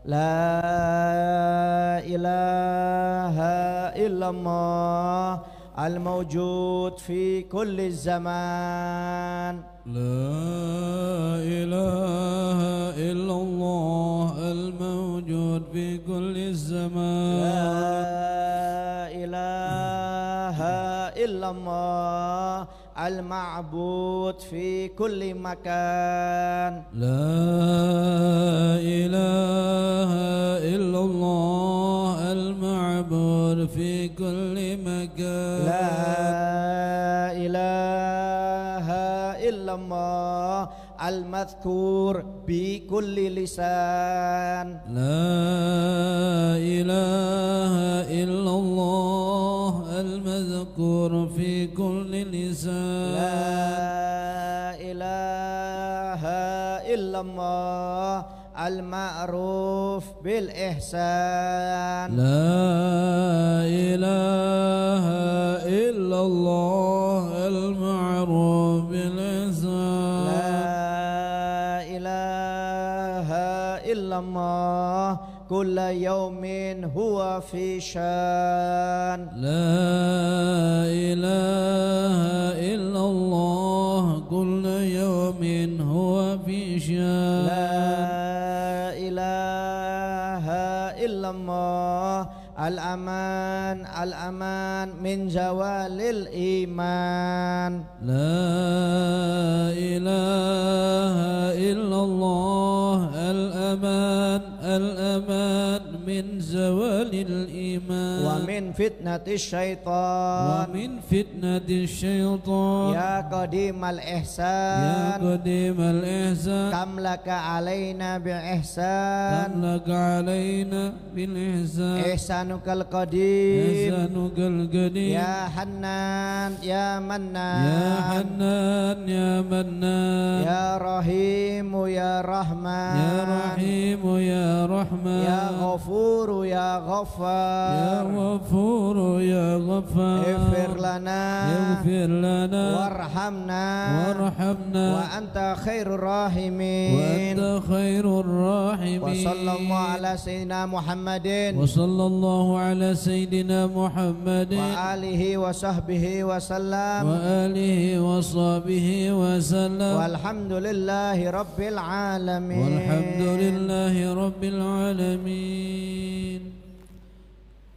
[SPEAKER 4] La ilaha illallah al-mawjud fi kulli zaman.
[SPEAKER 1] La ilaha illallah al-mawjud fi kulli zaman.
[SPEAKER 4] La ilaha illallah al-ma'bud fi kulli makan.
[SPEAKER 1] La ilaha illallah al-ma'bud fi kulli makan.
[SPEAKER 4] La ilaha illallah al-madhkur bi kulli lisan.
[SPEAKER 1] La ilaha illallah al-madhkur fi kulli lisan.
[SPEAKER 4] La ilaha illallah al-ma'ruf bil ihsan.
[SPEAKER 1] La ilaha illallah al-ma'ruf bil ihsan.
[SPEAKER 4] La ilaha illallah kulla yawmin huwa fi shan.
[SPEAKER 1] La ilaha illallah kulla yawmin huwa fi shan.
[SPEAKER 4] La ilaha illallah al-aman al-aman min zawalil iman.
[SPEAKER 1] La ilaha illallah al-aman al-aman min zawalil iman.
[SPEAKER 4] Wa min fitnatis
[SPEAKER 1] Wa
[SPEAKER 4] syaitan.
[SPEAKER 1] min fitnatis syaitan.
[SPEAKER 4] Ya qadimal ihsan.
[SPEAKER 1] Ya qadimal ihsan.
[SPEAKER 4] Kam laka alaina bil ihsan.
[SPEAKER 1] Kam laka alaina bil ihsan.
[SPEAKER 4] Ihsanukal qadim.
[SPEAKER 1] Ihsanukal qadim.
[SPEAKER 4] Ya Hannan ya Mannan.
[SPEAKER 1] Ya Hannan ya Mannan.
[SPEAKER 4] Ya Rahimu ya Rahman.
[SPEAKER 1] Ya Rahimu ya Rahman.
[SPEAKER 4] Ya Ghafuru ya Ghaffar.
[SPEAKER 1] Ya Ghafuru ya Ghaffar.
[SPEAKER 4] Ighfir lana.
[SPEAKER 1] Ighfir lana.
[SPEAKER 4] Warhamna.
[SPEAKER 1] Warhamna.
[SPEAKER 4] Wa anta khairur rahimin.
[SPEAKER 1] Wa anta khairur rahimin.
[SPEAKER 4] Wa sallallahu ala sayyidina Muhammadin.
[SPEAKER 1] Wa sallallahu ala sayyidina Muhammadin.
[SPEAKER 4] Wa alihi wa sahbihi wa sallam.
[SPEAKER 1] Wa alihi wa sahbihi wa sallam.
[SPEAKER 4] Walhamdulillahi rabbil alamin.
[SPEAKER 1] Walhamdulillahi rabbil alamin.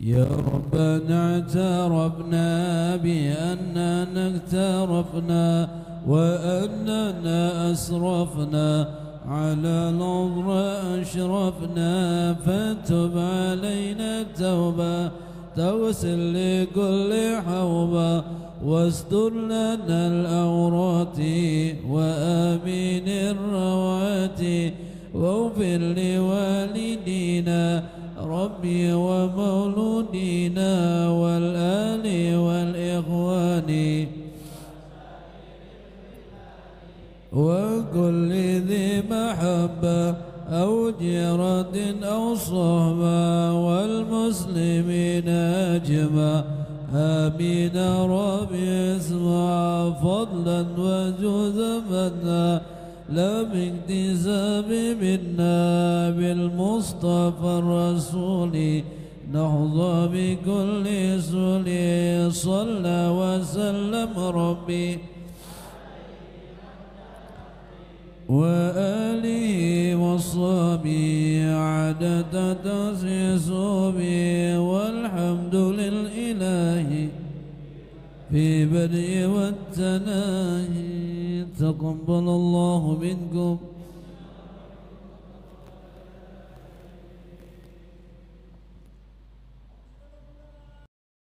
[SPEAKER 1] يا ربنا اعترفنا بأننا اقترفنا وأننا أسرفنا على نظر أشرفنا فتب علينا توبة توسل لكل حوبة واستر لنا الأورات وآمين الروات واغفر لوالدينا ربي ومولودينا والآل والإخوان وكل ذي محبة أو جيرة أو صحبة والمسلمين أجمع آمين ربي اسمع فضلا وجوزا منا لا باكتساب منا بالمصطفى الرسول نحظى بكل سول صلى وسلم ربي وآله وصحبه عدد تسيسوبي والحمد لله في بدء والتناهي تقبل الله منكم